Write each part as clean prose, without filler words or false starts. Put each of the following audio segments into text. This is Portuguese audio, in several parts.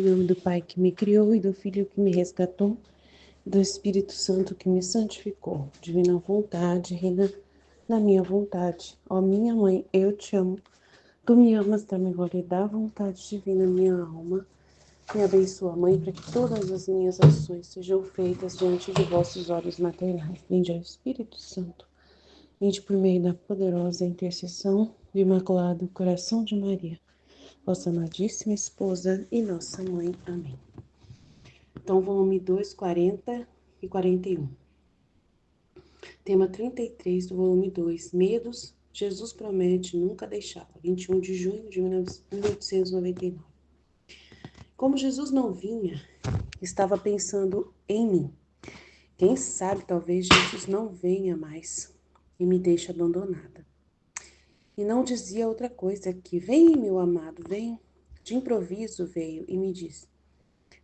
Em nome do Pai que me criou e do Filho que me resgatou, e do Espírito Santo que me santificou. Divina vontade, reina na minha vontade. Ó minha mãe, eu te amo. Tu me amas, dá-me glória e dá vontade divina, minha alma. Me abençoa, Mãe, para que todas as minhas ações sejam feitas diante de vossos olhos maternais. Vinde ao Espírito Santo. Vinde por meio da poderosa intercessão do Imaculado Coração de Maria, vossa amadíssima esposa e nossa mãe. Amém. Então, volume 2, 40 e 41. Tema 33 do volume 2, Medos, Jesus promete nunca deixá-la. 21 de junho de 1899. Como Jesus não vinha, estava pensando em mim. Quem sabe, talvez Jesus não venha mais e me deixe abandonada. E não dizia outra coisa que, vem, meu amado, vem. De improviso veio e me disse,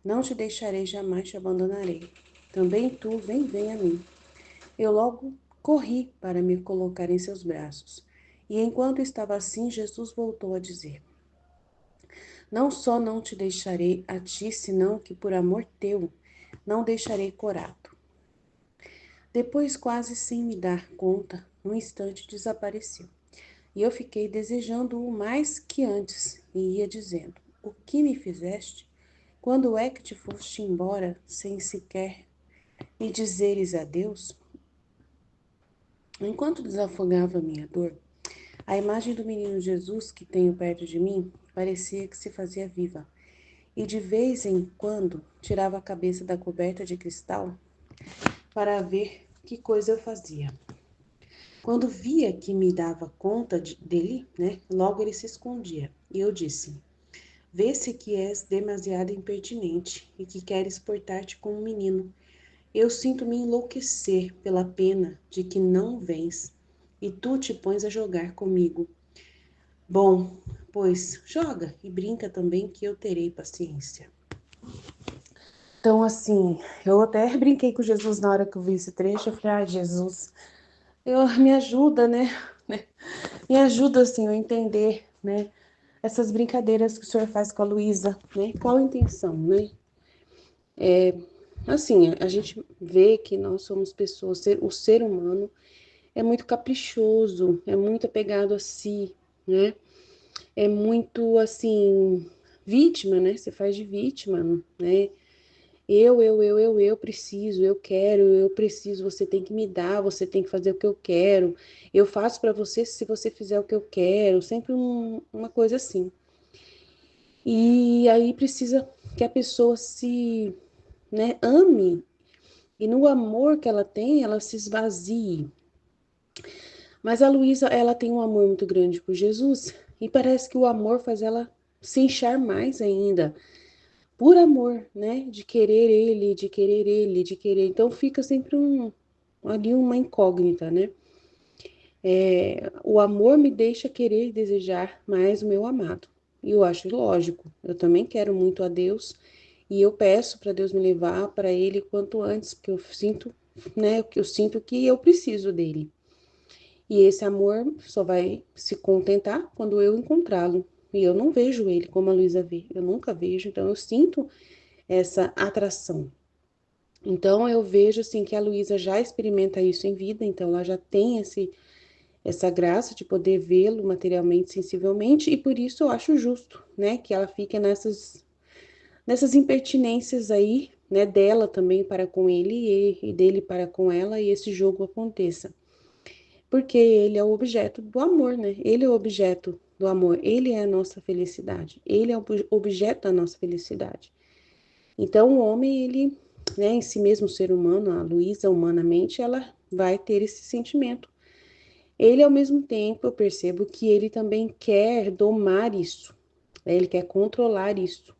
não te deixarei, jamais te abandonarei. Também tu, vem a mim. Eu logo corri para me colocar em seus braços. E enquanto estava assim, Jesus voltou a dizer, não só não te deixarei a ti, senão que por amor teu não deixarei corado. Depois, quase sem me dar conta, num instante desapareceu. E eu fiquei desejando-o mais que antes, e ia dizendo, o que me fizeste? Quando é que te foste embora, sem sequer me dizeres adeus? Enquanto desafogava minha dor, a imagem do menino Jesus que tenho perto de mim parecia que se fazia viva, e de vez em quando tirava a cabeça da coberta de cristal para ver que coisa eu fazia. Quando via que me dava conta dele, logo ele se escondia. E eu disse, vê-se que és demasiado impertinente e que queres portar-te como um menino. Eu sinto-me enlouquecer pela pena de que não vens, e tu te pões a jogar comigo. Bom, pois joga e brinca também que eu terei paciência. Então, assim, eu até brinquei com Jesus na hora que eu vi esse trecho. Eu falei, Jesus, me ajuda, né? Me ajuda, assim, a entender, né? Essas brincadeiras que o senhor faz com a Luísa, né? Qual a intenção, né? Assim, a gente vê que nós somos pessoas, o ser humano é muito caprichoso, é muito apegado a si, né? É muito, assim, vítima, né? Você faz de vítima, né? Eu preciso, eu quero, eu preciso, você tem que me dar, você tem que fazer o que eu quero, eu faço para você se você fizer o que eu quero, sempre uma coisa assim. E aí precisa que a pessoa se, né, ame, e no amor que ela tem, ela se esvazie. Mas a Luísa, ela tem um amor muito grande por Jesus, e parece que o amor faz ela se inchar mais ainda, por amor, né? De querer ele, de querer ele, de querer. Então fica sempre ali uma incógnita, né? O amor me deixa querer e desejar mais o meu amado. E eu acho lógico. Eu também quero muito a Deus e eu peço para Deus me levar para Ele quanto antes, porque eu sinto, né? Que eu sinto que eu preciso dele. E esse amor só vai se contentar quando eu encontrá-lo. E eu não vejo ele como a Luísa vê. Eu nunca vejo, então eu sinto essa atração. Então eu vejo assim que a Luísa já experimenta isso em vida, então ela já tem essa graça de poder vê-lo materialmente, sensivelmente, e por isso eu acho justo, né, que ela fique nessas impertinências aí, né, dela também para com ele e dele para com ela, e esse jogo aconteça. Porque ele é o objeto do amor, né? Ele é o objeto do amor, ele é a nossa felicidade, ele é o objeto da nossa felicidade. Então, o homem, ele, né, em si mesmo, o ser humano, a Luísa, humanamente, ela vai ter esse sentimento. Ele, ao mesmo tempo, eu percebo que ele também quer domar isso, né, ele quer controlar isso.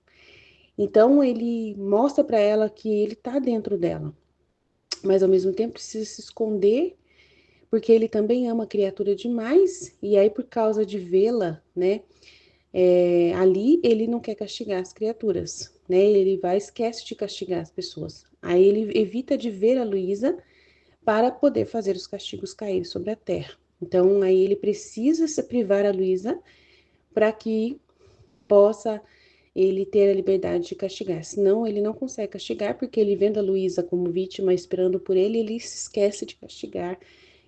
Então, ele mostra para ela que ele está dentro dela, mas, ao mesmo tempo, precisa se esconder, porque ele também ama a criatura demais, e aí, por causa de vê-la, né, ali ele não quer castigar as criaturas, né? Ele vai esquece de castigar as pessoas. Aí ele evita de ver a Luísa para poder fazer os castigos caírem sobre a terra. Então aí ele precisa se privar a Luísa para que possa ele ter a liberdade de castigar. Senão, ele não consegue castigar, porque ele vendo a Luísa como vítima, esperando por ele se esquece de castigar.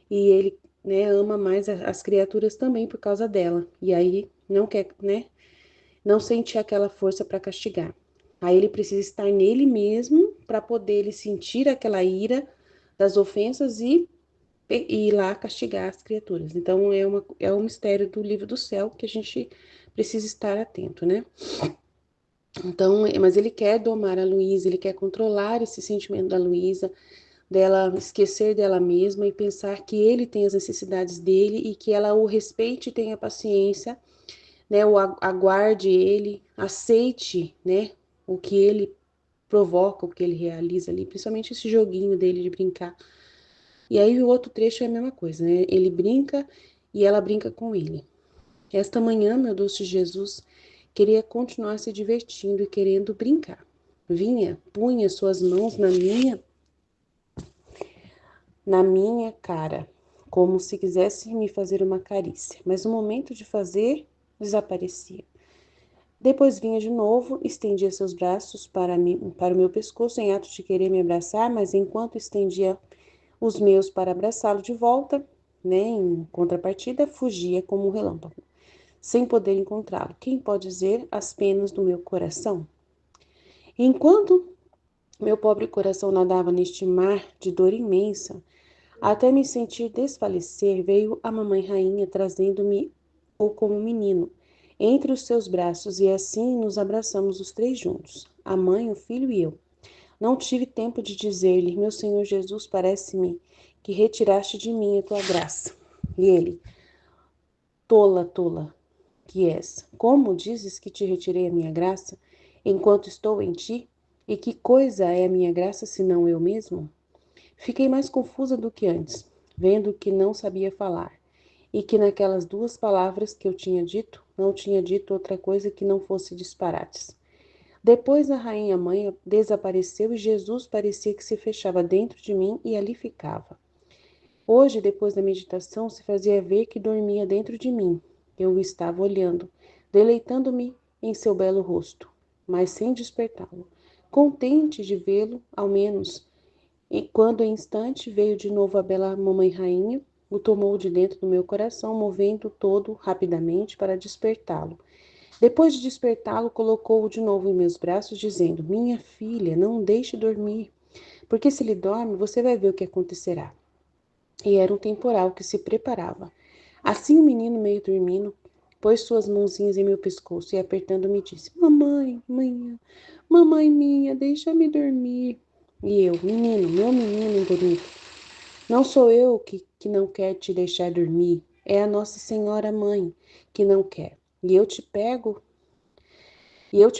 E ele, né, ama mais as criaturas também por causa dela. E aí não quer, né, não sente aquela força para castigar. Aí ele precisa estar nele mesmo para poder ele sentir aquela ira das ofensas e ir lá castigar as criaturas. Então é um mistério do livro do céu que a gente precisa estar atento, né? Então, mas ele quer domar a Luísa, ele quer controlar esse sentimento da Luísa, dela esquecer dela mesma e pensar que ele tem as necessidades dele e que ela o respeite e tenha paciência, né? O aguarde ele, aceite, né? O que ele provoca, o que ele realiza ali, principalmente esse joguinho dele de brincar. E aí o outro trecho é a mesma coisa, né? Ele brinca e ela brinca com ele. Esta manhã, meu doce Jesus, queria continuar se divertindo e querendo brincar. Vinha, punha suas mãos na minha cara, como se quisesse me fazer uma carícia, mas no momento de fazer, desaparecia. Depois vinha de novo, estendia seus braços para o meu pescoço em ato de querer me abraçar, mas enquanto estendia os meus para abraçá-lo de volta, né, em contrapartida, fugia como um relâmpago, sem poder encontrá-lo. Quem pode dizer as penas do meu coração? Enquanto meu pobre coração nadava neste mar de dor imensa, até me sentir desfalecer, veio a mamãe rainha trazendo-me o como menino entre os seus braços e assim nos abraçamos os três juntos, a mãe, o filho e eu. Não tive tempo de dizer-lhe, meu Senhor Jesus, parece-me que retiraste de mim a tua graça. E ele, tola, tola, que és, como dizes que te retirei a minha graça, enquanto estou em ti? E que coisa é a minha graça, senão eu mesmo? Fiquei mais confusa do que antes, vendo que não sabia falar, e que naquelas duas palavras que eu tinha dito, não tinha dito outra coisa que não fosse disparates. Depois a rainha mãe desapareceu e Jesus parecia que se fechava dentro de mim e ali ficava. Hoje, depois da meditação, se fazia ver que dormia dentro de mim. Eu o estava olhando, deleitando-me em seu belo rosto, mas sem despertá-lo. Contente de vê-lo, ao menos, e quando em instante veio de novo a bela mamãe rainha, o tomou de dentro do meu coração, movendo todo rapidamente para despertá-lo. Depois de despertá-lo, colocou-o de novo em meus braços, dizendo: Minha filha, não deixe dormir, porque se ele dorme, você vai ver o que acontecerá. E era um temporal que se preparava. Assim o menino, meio dormindo, pôs suas mãozinhas em meu pescoço e apertando-me disse: Mamãe, mamãe minha, deixa-me dormir. E eu, menino, meu menino bonito, não sou eu que não quer te deixar dormir, é a Nossa Senhora Mãe que não quer. E eu te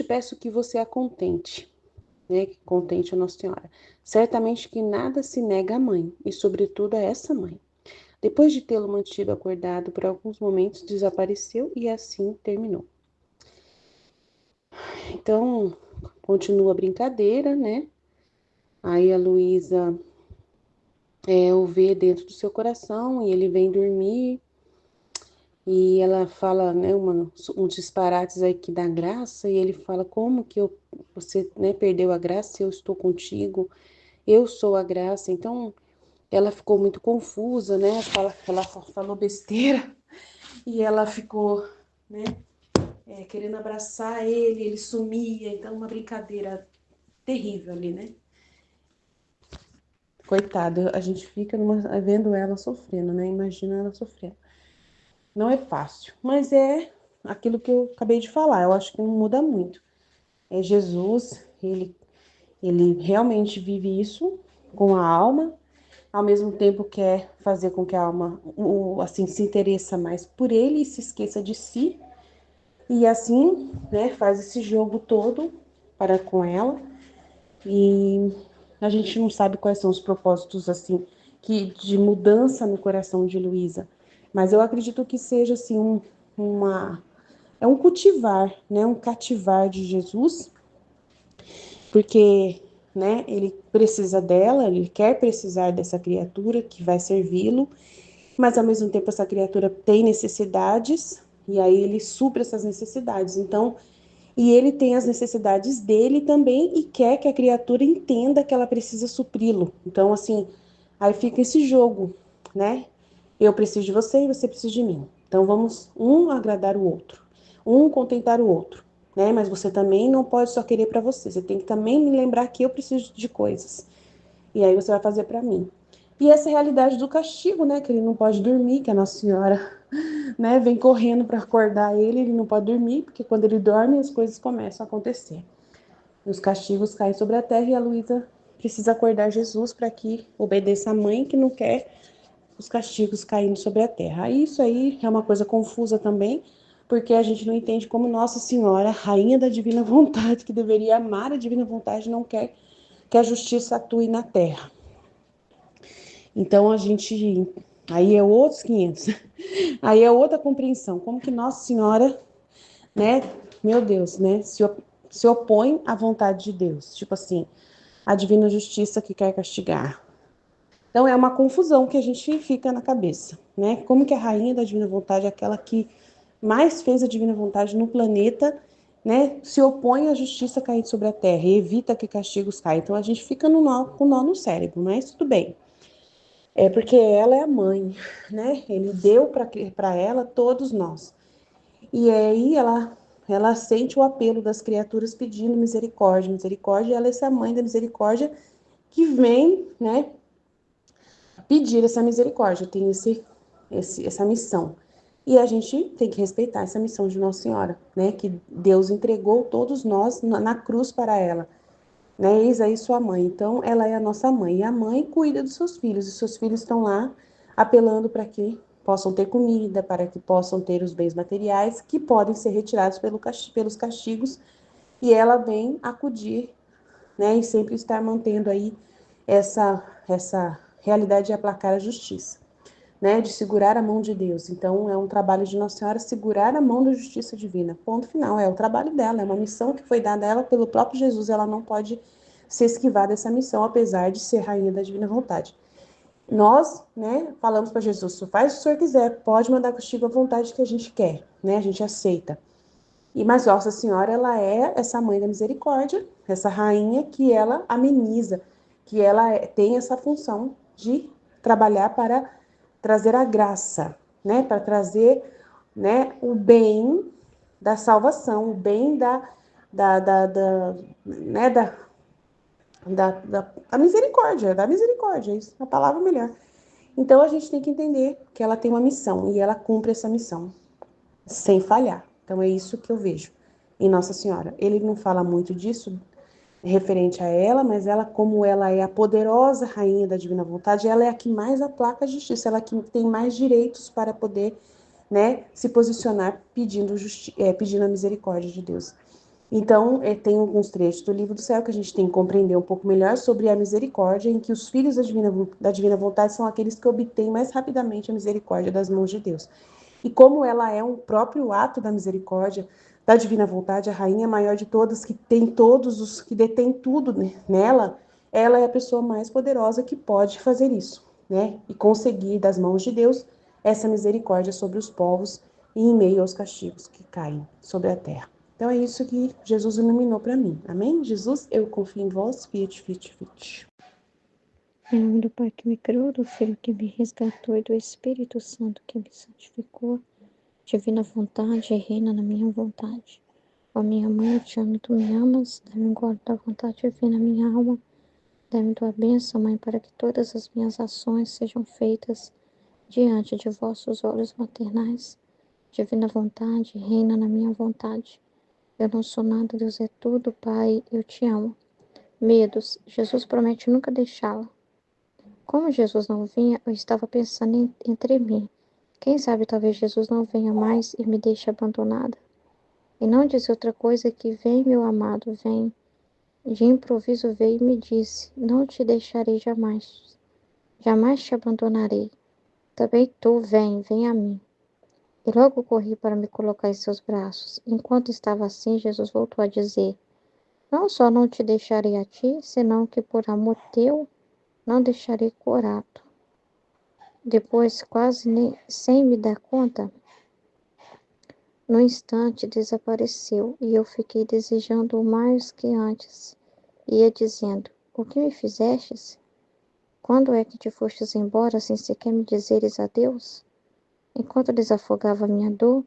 peço que você a contente, né? Que contente a Nossa Senhora. Certamente que nada se nega à mãe, e sobretudo a essa mãe. Depois de tê-lo mantido acordado por alguns momentos, desapareceu e assim terminou. Então, continua a brincadeira, né? Aí a Luísa o vê dentro do seu coração e ele vem dormir. E ela fala, né, uns disparates aí que dá graça, e ele fala, como que você, né, perdeu a graça, eu estou contigo, eu sou a graça. Então, ela ficou muito confusa, né, ela falou besteira, e ela ficou, né, querendo abraçar ele sumia, então uma brincadeira terrível ali, né. Coitada, a gente fica vendo ela sofrendo, né, imagina ela sofrendo. Não é fácil, mas é aquilo que eu acabei de falar, eu acho que não muda muito. É Jesus, ele realmente vive isso com a alma, ao mesmo tempo quer fazer com que a alma assim se interessa mais por ele e se esqueça de si, e assim, né, faz esse jogo todo para com ela, e a gente não sabe quais são os propósitos assim que de mudança no coração de Luísa, mas eu acredito que seja assim uma é um cultivar, né, um cativar de Jesus, porque, né, ele precisa dela, ele quer precisar dessa criatura que vai servi-lo, mas ao mesmo tempo essa criatura tem necessidades e aí ele supre essas necessidades. Então, E ele tem as necessidades dele também e quer que a criatura entenda que ela precisa supri-lo. Então, assim, aí fica esse jogo, né? Eu preciso de você e você precisa de mim. Então, vamos um agradar o outro, um contentar o outro, né? Mas você também não pode só querer para você. Você tem que também me lembrar que eu preciso de coisas. E aí você vai fazer para mim. E essa é a realidade do castigo, né? Que ele não pode dormir, que a Nossa Senhora, né, vem correndo para acordar ele, ele não pode dormir, porque quando ele dorme as coisas começam a acontecer. Os castigos caem sobre a terra e a Luísa precisa acordar Jesus para que obedeça a mãe que não quer os castigos caindo sobre a terra. Isso aí é uma coisa confusa também, porque a gente não entende como Nossa Senhora, rainha da divina vontade, que deveria amar a divina vontade, não quer que a justiça atue na terra. Então a gente, aí é outros 500. Aí é outra compreensão, como que Nossa Senhora, né, meu Deus, né, se opõe à vontade de Deus. Tipo assim, a divina justiça que quer castigar. Então é uma confusão que a gente fica na cabeça, né? Como que a rainha da divina vontade, aquela que mais fez a divina vontade no planeta, né, se opõe à justiça cair sobre a terra e evita que castigos caiam. Então a gente fica com nó no cérebro, mas tudo bem. É porque ela é a mãe, né? Ele deu para ela todos nós. E aí ela sente o apelo das criaturas pedindo misericórdia. Misericórdia, ela é essa mãe da misericórdia que vem, né, pedir essa misericórdia, tem essa missão. E a gente tem que respeitar essa missão de Nossa Senhora, né? Que Deus entregou todos nós na cruz para ela, né? Eis aí sua mãe. Então, ela é a nossa mãe. E a mãe cuida dos seus filhos. E seus filhos estão lá apelando para que possam ter comida, para que possam ter os bens materiais que podem ser retirados pelos castigos. E ela vem acudir, né? E sempre estar mantendo aí essa realidade de aplacar a justiça, né? De segurar a mão de Deus. Então, é um trabalho de Nossa Senhora segurar a mão da justiça divina. Ponto final. É o trabalho dela, é uma missão que foi dada a ela pelo próprio Jesus. Ela não pode se esquivar dessa missão, apesar de ser rainha da divina vontade. Nós, né, falamos para Jesus: faz o que o senhor quiser, pode mandar castigo à vontade que a gente quer, né? A gente aceita. E mas Nossa Senhora, ela é essa mãe da misericórdia, essa rainha que ela ameniza, que ela tem essa função de trabalhar para trazer a graça, né? Para trazer, né, o bem da salvação, o bem né, da misericórdia, isso é a palavra melhor. Então a gente tem que entender que ela tem uma missão e ela cumpre essa missão sem falhar. Então é isso que eu vejo em Nossa Senhora. Ele não fala muito disso referente a ela, mas ela, como ela é a poderosa rainha da divina vontade, ela é a que mais aplaca a justiça, ela é a que tem mais direitos para poder, né, se posicionar pedindo a misericórdia de Deus. Então, tem alguns trechos do livro do céu que a gente tem que compreender um pouco melhor sobre a misericórdia, em que os filhos da divina vontade são aqueles que obtêm mais rapidamente a misericórdia das mãos de Deus. E como ela é um próprio ato da misericórdia, da divina vontade, a rainha maior de todas, que tem todos os, que detém tudo nela, ela é a pessoa mais poderosa que pode fazer isso, né? E conseguir das mãos de Deus essa misericórdia sobre os povos e em meio aos castigos que caem sobre a terra. Então é isso que Jesus iluminou para mim. Amém? Jesus, eu confio em vós, fiat, fiat, fiat. Em nome do Pai que me criou, do Filho que me resgatou e do Espírito Santo que me santificou, divina vontade reina na minha vontade. Ó minha mãe, eu te amo e tu me amas, dá-me um gole da vontade divina na minha alma, dá-me tua bênção, Mãe, para que todas as minhas ações sejam feitas diante de vossos olhos maternais. Divina vontade, reina na minha vontade. Eu não sou nada, Deus é tudo, Pai, eu te amo. Medos, Jesus promete nunca deixá-la. Como Jesus não vinha, eu estava pensando entre mim. Quem sabe talvez Jesus não venha mais e me deixe abandonada. E não disse outra coisa que vem, meu amado, vem. De improviso veio e me disse, não te deixarei jamais. Jamais te abandonarei. Também tu, vem a mim. E logo corri para me colocar em seus braços. Enquanto estava assim, Jesus voltou a dizer, não só não te deixarei a ti, senão que por amor teu não deixarei curado. Depois, quase sem me dar conta, No instante desapareceu, e eu fiquei desejando-o mais que antes. Ia dizendo: O que me fizestes? Quando é que te fostes embora sem sequer me dizeres adeus? Enquanto desafogava minha dor,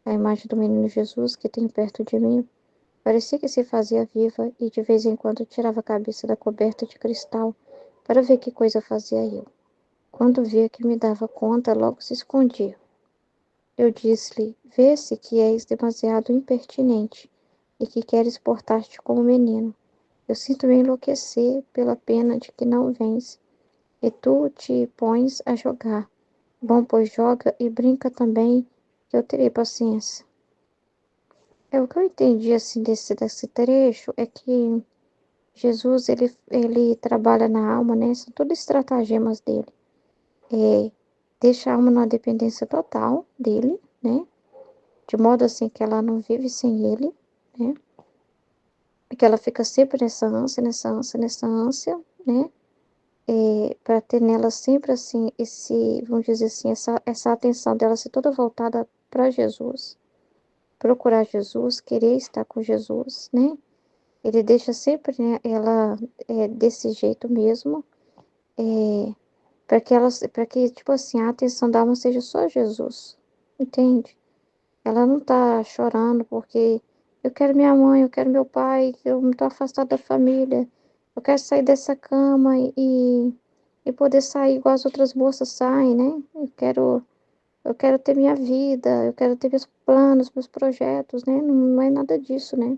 a imagem do menino Jesus que tem perto de mim parecia que se fazia viva e de vez em quando tirava a cabeça da coberta de cristal para ver que coisa fazia eu. Quando via que me dava conta, logo se escondia. Eu disse-lhe: Vê-se que és demasiado impertinente e que queres portar-te como menino. Eu sinto-me enlouquecer pela pena de que não vens, e tu te pões a jogar. Bom, pois joga e brinca também, que eu terei paciência. O que eu entendi assim desse trecho é que Jesus ele trabalha na alma, né? São todos estratagemas dele. Deixa a alma numa dependência total dele, né? De modo assim que ela não vive sem ele, né? Que ela fica sempre nessa ânsia, nessa ânsia, nessa ânsia, né? Para ter nela sempre assim vamos dizer assim, essa atenção dela ser toda voltada para Jesus, procurar Jesus, querer estar com Jesus, né? Ele deixa sempre, né, ela desse jeito mesmo, para que tipo assim a atenção da alma seja só Jesus, entende? Ela não tá chorando porque eu quero minha mãe, eu quero meu pai, eu me tô afastada da família, eu quero sair dessa cama e poder sair igual as outras moças saem, né? Eu quero ter minha vida, eu quero ter meus planos, meus projetos, né? Não, não é nada disso, né?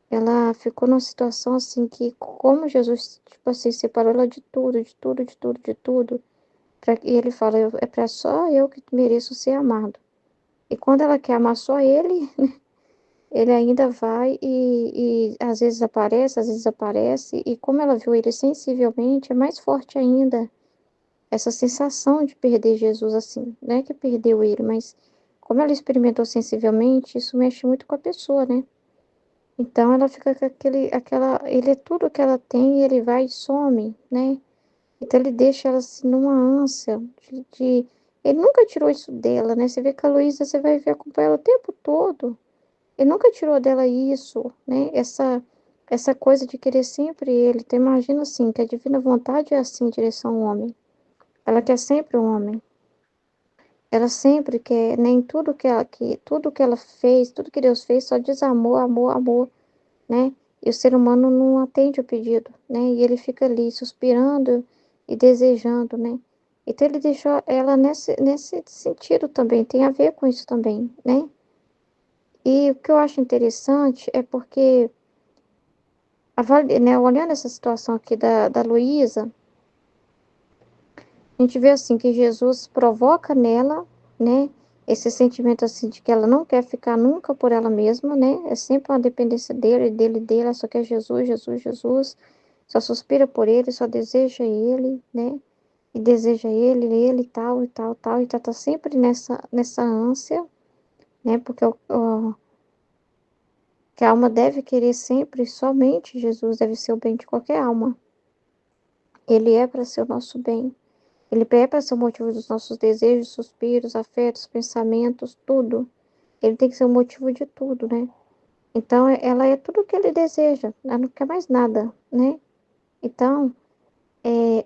Ela ficou numa situação assim que, como Jesus, tipo assim, separou ela de tudo, de tudo, de tudo, de tudo, e ele fala, é para só eu que mereço ser amado. E quando ela quer amar só ele, ele ainda vai e às vezes aparece, às vezes aparece, e como ela viu ele sensivelmente, é mais forte ainda essa sensação de perder Jesus assim, não é que perdeu ele, mas como ela experimentou sensivelmente, isso mexe muito com a pessoa, né? Então ela fica com ele é tudo que ela tem e ele vai e some, né? Então ele deixa ela assim numa ânsia ele nunca tirou isso dela, né? Você vê que a Luísa, você vai ver acompanhar ela o tempo todo. Ele nunca tirou dela isso, né? Essa coisa de querer sempre ele. Então imagina assim, que a divina vontade é assim em direção ao homem. Ela quer sempre o homem. Ela sempre quer, nem tudo que ela fez, tudo que Deus fez, só diz amor, amor, amor, né? E o ser humano não atende o pedido, né? E ele fica ali suspirando e desejando, né? Então ele deixou ela nesse sentido também, tem a ver com isso também, né? E o que eu acho interessante é porque, né, olhando essa situação aqui da Luísa, a gente vê assim que Jesus provoca nela, né, esse sentimento assim de que ela não quer ficar nunca por ela mesma, né? É sempre uma dependência dele, ela só quer Jesus, Jesus, Jesus, só suspira por ele, só deseja ele, né? E deseja ele, tal e tal, tal, e tá sempre nessa ânsia, né? Porque que a alma deve querer sempre somente Jesus, deve ser o bem de qualquer alma. Ele é para ser o nosso bem. Ele é para ser o motivo dos nossos desejos, suspiros, afetos, pensamentos, tudo. Ele tem que ser o motivo de tudo, né? Então, ela é tudo o que ele deseja. Ela não quer mais nada, né? Então,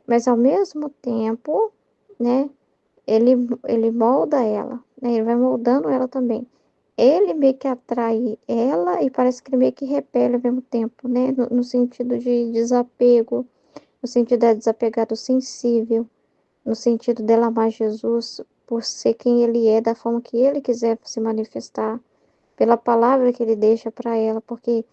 mas ao mesmo tempo, né? Ele, ele molda ela, né? Ele vai moldando ela também. Ele meio que atrai ela e parece que ele meio que repele ao mesmo tempo, né? No sentido de desapego, no sentido da desapegado sensível, no sentido dela amar Jesus por ser quem ele é, da forma que ele quiser se manifestar, pela palavra que ele deixa para ela, porque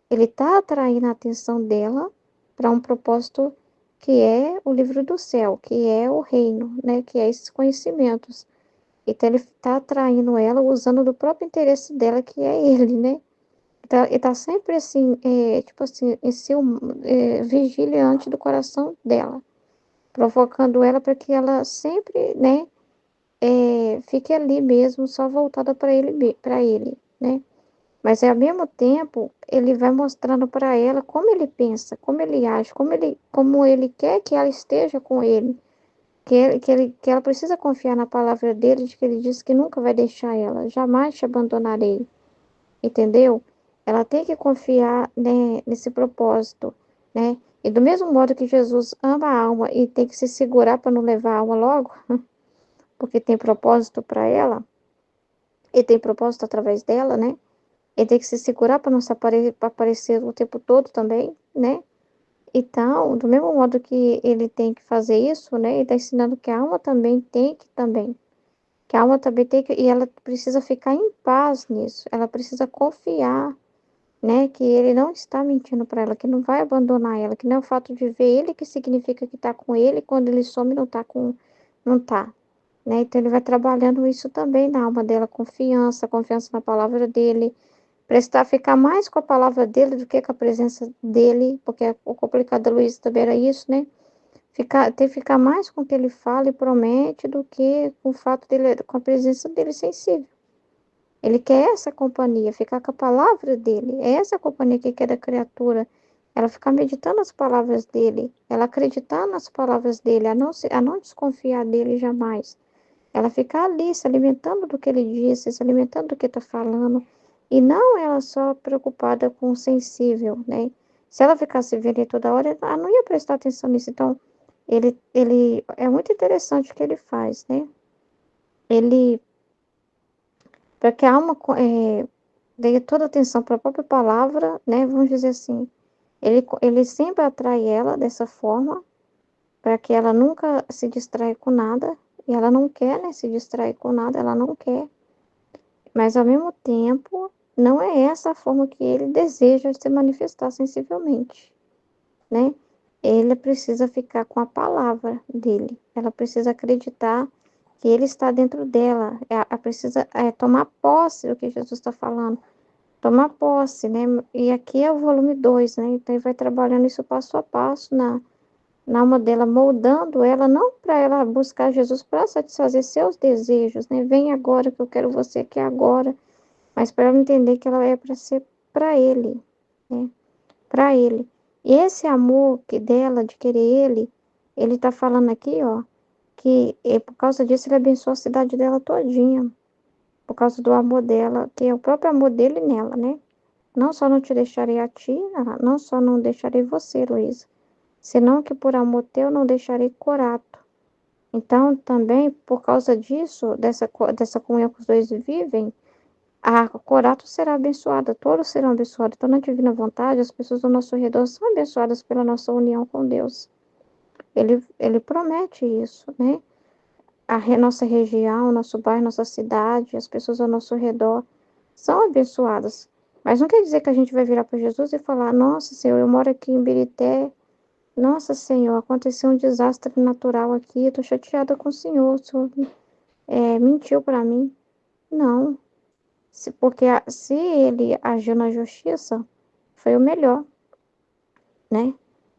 ele está atraindo a atenção dela para um propósito que é o livro do céu, que é o reino, né? Que é esses conhecimentos. Então ele está atraindo ela usando do próprio interesse dela, que é ele, né? Então, ele tá sempre assim, tipo assim, em seu vigilante do coração dela, provocando ela para que ela sempre, né, fique ali mesmo, só voltada para ele, né? Mas ao mesmo tempo, ele vai mostrando para ela como ele pensa, como ele age, como ele quer que ela esteja com ele, que ela precisa confiar na palavra dele, de que ele disse que nunca vai deixar ela, jamais te abandonarei, entendeu? Ela tem que confiar, né, nesse propósito, né? E do mesmo modo que Jesus ama a alma e tem que se segurar para não levar a alma logo, porque tem propósito para ela, e tem propósito através dela, né? Ele tem que se segurar para não se aparecer o tempo todo também, né? Então, do mesmo modo que ele tem que fazer isso, né? Ele está ensinando que a alma também tem que também. Que a alma também tem que. E ela precisa ficar em paz nisso. Ela precisa confiar, né? Que ele não está mentindo para ela, que não vai abandonar ela, que não é o fato de ver ele que significa que está com ele, quando ele some não está com. Não tá. Né? Então ele vai trabalhando isso também na alma dela, confiança, confiança na palavra dele, prestar ficar mais com a palavra dele do que com a presença dele, porque o complicado da Luísa também era isso, né? Ter que ficar mais com o que ele fala e promete do que com o fato dele, com a presença dele sensível. Ele quer essa companhia, ficar com a palavra dele. É essa companhia que quer da criatura. Ela ficar meditando as palavras dele, ela acreditar nas palavras dele, a não desconfiar dele jamais. Ela ficar ali se alimentando do que ele disse, se alimentando do que está falando, e não ela só preocupada com o sensível, né? Se ela ficasse vendo ele toda hora, ela não ia prestar atenção nisso. Então, ele é muito interessante o que ele faz, né? Ele, para que a alma dê toda atenção para a própria palavra, né? Vamos dizer assim, ele sempre atrai ela dessa forma, para que ela nunca se distraia com nada, e ela não quer, né, se distrair com nada, ela não quer. Mas, ao mesmo tempo, não é essa a forma que ele deseja se manifestar sensivelmente, né? Ele precisa ficar com a palavra dele. Ela precisa acreditar que ele está dentro dela. Ela precisa tomar posse do que Jesus está falando. Tomar posse, né? E aqui é o volume 2, né? Então, ele vai trabalhando isso passo a passo na alma dela, moldando ela, não para ela buscar Jesus para satisfazer seus desejos, né? Vem agora que eu quero você aqui agora, mas para ela entender que ela é para ser para ele, né? Para ele. E esse amor que dela, de querer ele tá falando aqui, ó, que por causa disso ele abençoa a cidade dela todinha, por causa do amor dela, que é o próprio amor dele nela, né? Não só não te deixarei a ti, não só não deixarei você, Luísa, senão que por amor teu não deixarei corato. Então, também, por causa disso, dessa comunhão que os dois vivem, a Corato será abençoada, todos serão abençoados. Então, na divina vontade, as pessoas ao nosso redor são abençoadas pela nossa união com Deus. Ele promete isso, né? Nossa região, nosso bairro, nossa cidade, as pessoas ao nosso redor são abençoadas. Mas não quer dizer que a gente vai virar para Jesus e falar: Nossa, Senhor, eu moro aqui em Birité. Nossa, Senhor, aconteceu um desastre natural aqui. Eu tô chateada com o Senhor mentiu para mim. Não. Porque se ele agiu na justiça, foi o melhor, né?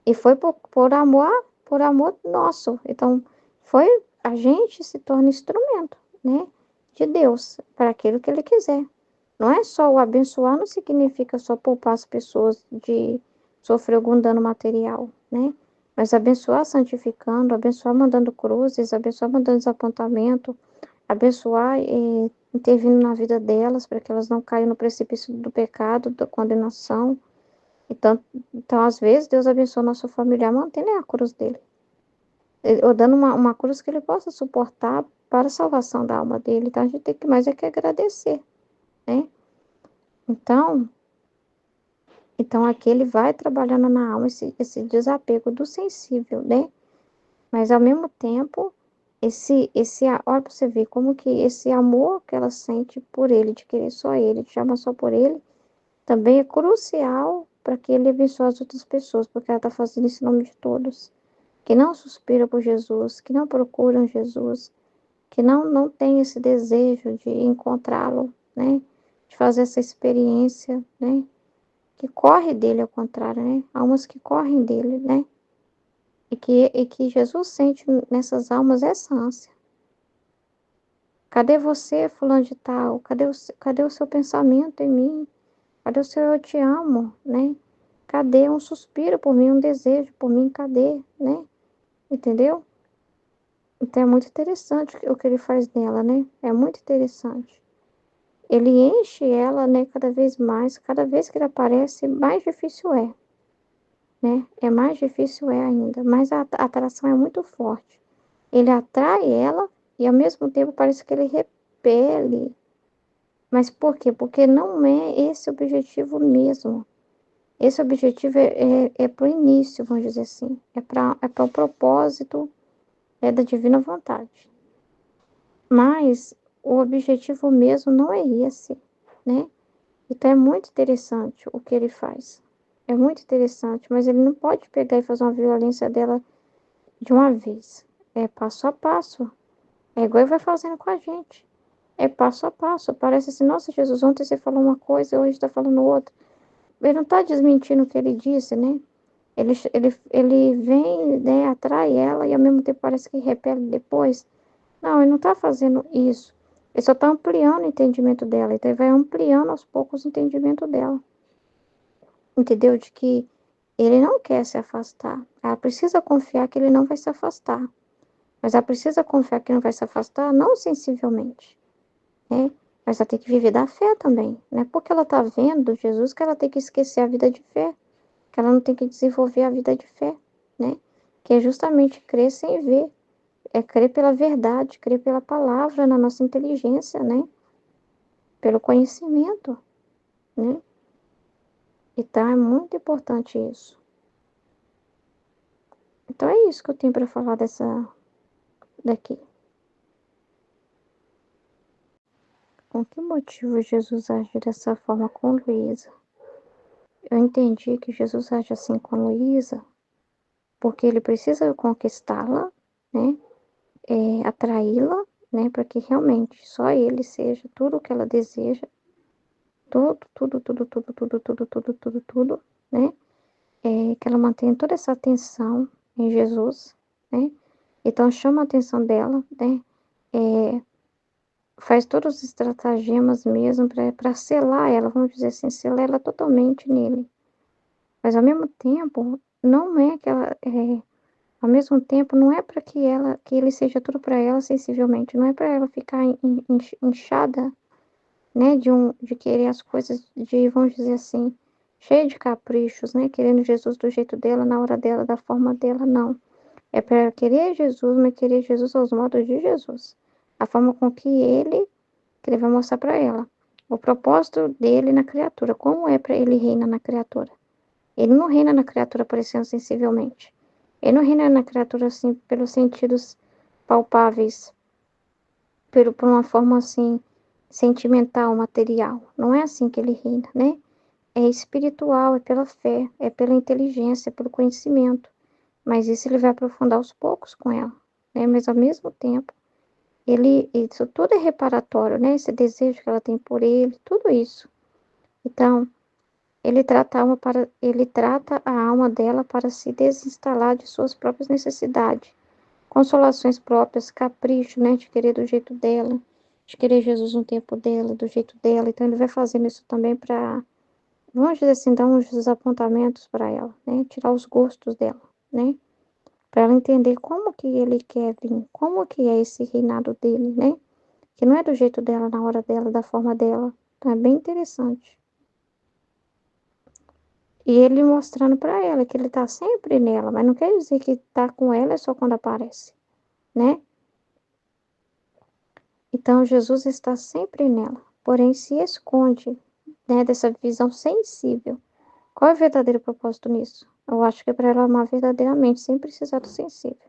E foi por amor nosso. Então, foi a gente se torna instrumento, né? De Deus, para aquilo que ele quiser. Não é só o abençoar, não significa só poupar as pessoas de sofrer algum dano material, né? Mas abençoar santificando, abençoar mandando cruzes, abençoar mandando desapontamento, abençoar e intervindo na vida delas para que elas não caiam no precipício do pecado, da condenação. Então, às vezes, Deus abençoa nosso familiar mantendo a cruz dele, ou dando uma cruz que ele possa suportar para a salvação da alma dele. Então, a gente tem que mais é que agradecer, né? Então, então aqui ele vai trabalhando na alma esse desapego do sensível, né? Mas, ao mesmo tempo, olha para você ver como que esse amor que ela sente por ele, de querer só ele, de amar só por ele, também é crucial para que ele abençoe as outras pessoas, porque ela está fazendo isso em nome de todos, que não suspiram por Jesus, que não procuram Jesus, que não tem esse desejo de encontrá-lo, né? De fazer essa experiência, né? Que corre dele ao contrário, né? Almas que correm dele, né? E que Jesus sente nessas almas essa ânsia. Cadê você, fulano de tal? Cadê o seu pensamento em mim? Cadê o seu eu te amo, né? Cadê um suspiro por mim, um desejo por mim? Cadê, né? Entendeu? Então é muito interessante o que ele faz nela, né? É muito interessante. Ele enche ela, né, cada vez mais, cada vez que ele aparece, mais difícil é, né? É mais difícil é ainda, mas a atração é muito forte. Ele atrai ela e ao mesmo tempo parece que ele repele. Mas por quê? Porque não é esse o objetivo mesmo. Esse objetivo é para o início, vamos dizer assim. É para o propósito da divina vontade. Mas o objetivo mesmo não é esse, né? Então é muito interessante o que ele faz. É muito interessante, mas ele não pode pegar e fazer uma violência dela de uma vez. É passo a passo. É igual ele vai fazendo com a gente. É passo a passo. Parece assim, nossa, Jesus, ontem você falou uma coisa, hoje está falando outra. Ele não está desmentindo o que ele disse, né? Ele vem, né, atrai ela e ao mesmo tempo parece que repele depois. Não, ele não está fazendo isso. Ele só está ampliando o entendimento dela. Então ele vai ampliando aos poucos o entendimento dela. Entendeu? De que ele não quer se afastar. Ela precisa confiar que ele não vai se afastar. Mas ela precisa confiar que não vai se afastar, não sensivelmente, né? Mas ela tem que viver da fé também, né? Porque ela está vendo Jesus que ela tem que esquecer a vida de fé, que ela não tem que desenvolver a vida de fé, né? Que é justamente crer sem ver, é crer pela verdade, crer pela palavra na nossa inteligência, né? Pelo conhecimento, né? Então é muito importante isso. Então é isso que eu tenho para falar daqui. Com que motivo Jesus age dessa forma com Luísa? Eu entendi que Jesus age assim com Luísa porque ele precisa conquistá-la, né? Atraí-la, né? Para que realmente só ele seja tudo o que ela deseja, tudo, né? Que ela mantenha toda essa atenção em Jesus, né? Então chama a atenção dela, né? Faz todos os estratagemas mesmo para selar ela, vamos dizer assim, selar ela totalmente nele. Mas ao mesmo tempo, não é que ela, ao mesmo tempo, não é para que ele seja tudo para ela sensivelmente, não é para ela ficar inchada, né, de querer as coisas, de, vamos dizer assim, cheia de caprichos, né, querendo Jesus do jeito dela, na hora dela, da forma dela, não. É para querer Jesus, mas querer Jesus aos modos de Jesus. A forma com que ele vai mostrar para ela. O propósito dele na criatura, como é para ele reina na criatura. Ele não reina na criatura parecendo sensivelmente. Ele não reina na criatura assim pelos sentidos palpáveis, por uma forma assim sentimental, material. Não é assim que ele reina, né? É espiritual, é pela fé, é pela inteligência, é pelo conhecimento. Mas isso ele vai aprofundar aos poucos com ela, né? Mas ao mesmo tempo, isso tudo é reparatório, né? Esse desejo que ela tem por ele, tudo isso. Então, ele trata a alma dela para se desinstalar de suas próprias necessidades, consolações próprias, capricho, né, de querer do jeito dela, de querer Jesus no tempo dela, do jeito dela. Então ele vai fazendo isso também para, vamos dizer assim, dar uns apontamentos para ela, né, tirar os gostos dela, né, para ela entender como que ele quer vir, como que é esse reinado dele, né, que não é do jeito dela, na hora dela, da forma dela. Então é bem interessante. E ele mostrando para ela que ele tá sempre nela, mas não quer dizer que tá com ela é só quando aparece, né? Então Jesus está sempre nela, porém se esconde, né, dessa visão sensível. Qual é o verdadeiro propósito nisso? Eu acho que é para ela amar verdadeiramente, sem precisar do sensível.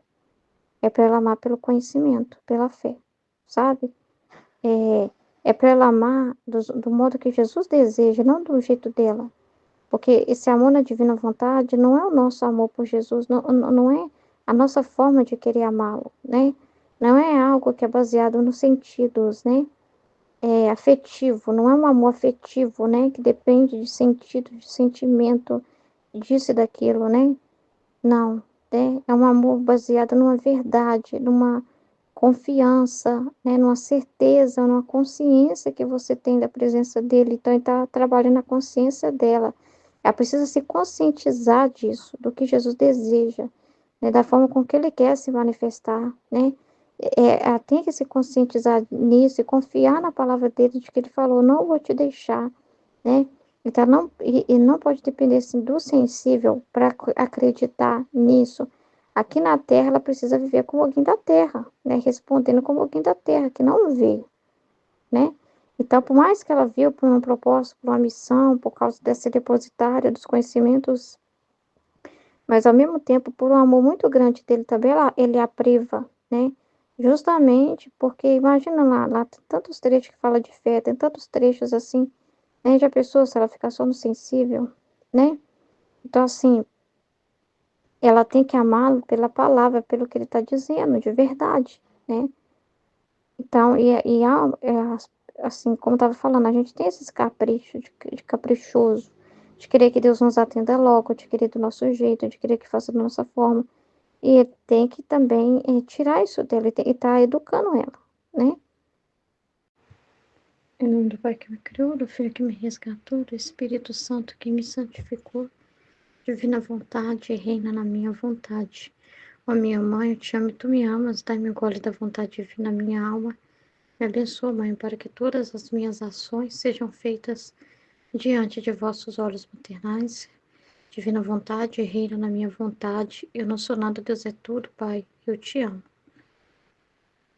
É para ela amar pelo conhecimento, pela fé, sabe? É para ela amar do modo que Jesus deseja, não do jeito dela. Porque esse amor na divina vontade não é o nosso amor por Jesus, não é a nossa forma de querer amá-lo, né? Não é algo que é baseado nos sentidos, né? É afetivo, não é um amor afetivo, né? Que depende de sentido, de sentimento, disso e daquilo, né? Não, né? É um amor baseado numa verdade, numa confiança, né? Numa certeza, numa consciência que você tem da presença dele. Então, ele está trabalhando a consciência dela. Ela precisa se conscientizar disso, do que Jesus deseja, né? Da forma com que ele quer se manifestar, né? Ela tem que se conscientizar nisso e confiar na palavra dele, de que ele falou, não vou te deixar, né? Então, e não pode depender assim, do sensível para acreditar nisso. Aqui na Terra, ela precisa viver como alguém da Terra, né? Respondendo como alguém da Terra, que não vê, né? Então, por mais que ela viu por um propósito, por uma missão, por causa dessa depositária dos conhecimentos, mas ao mesmo tempo, por um amor muito grande dele também, ele a priva, né? Justamente porque, imagina lá tem tantos trechos que fala de fé, tem tantos trechos assim, né? Já pensou se ela ficar só no sensível, né? Então, assim, ela tem que amá-lo pela palavra, pelo que ele está dizendo, de verdade, né? Então, assim, como eu estava falando, a gente tem esses caprichos, de caprichoso, de querer que Deus nos atenda logo, de querer do nosso jeito, de querer que faça da nossa forma. E tem que também tirar isso dela e tá educando ela, né? Em nome do Pai que me criou, do Filho que me resgatou, do Espírito Santo que me santificou, divina vontade, reina na minha vontade. Ó minha mãe, eu te amo e tu me amas, dai-me o gole da vontade divina na minha alma. Me abençoa, mãe, para que todas as minhas ações sejam feitas diante de vossos olhos maternais. Divina vontade, reina na minha vontade. Eu não sou nada, Deus é tudo, Pai. Eu te amo.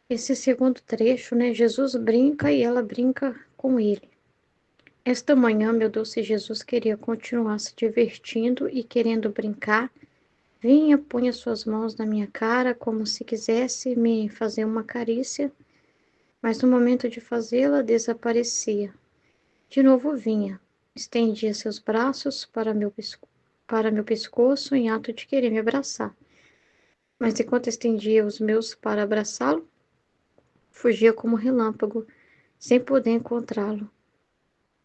Esse segundo trecho, né? Jesus brinca e ela brinca com ele. Esta manhã, meu doce Jesus queria continuar se divertindo e querendo brincar. Vinha, punha suas mãos na minha cara como se quisesse me fazer uma carícia, mas no momento de fazê-la desaparecia. De novo vinha, estendia seus braços para meu pescoço em ato de querer me abraçar. Mas enquanto estendia os meus para abraçá-lo, fugia como relâmpago, sem poder encontrá-lo.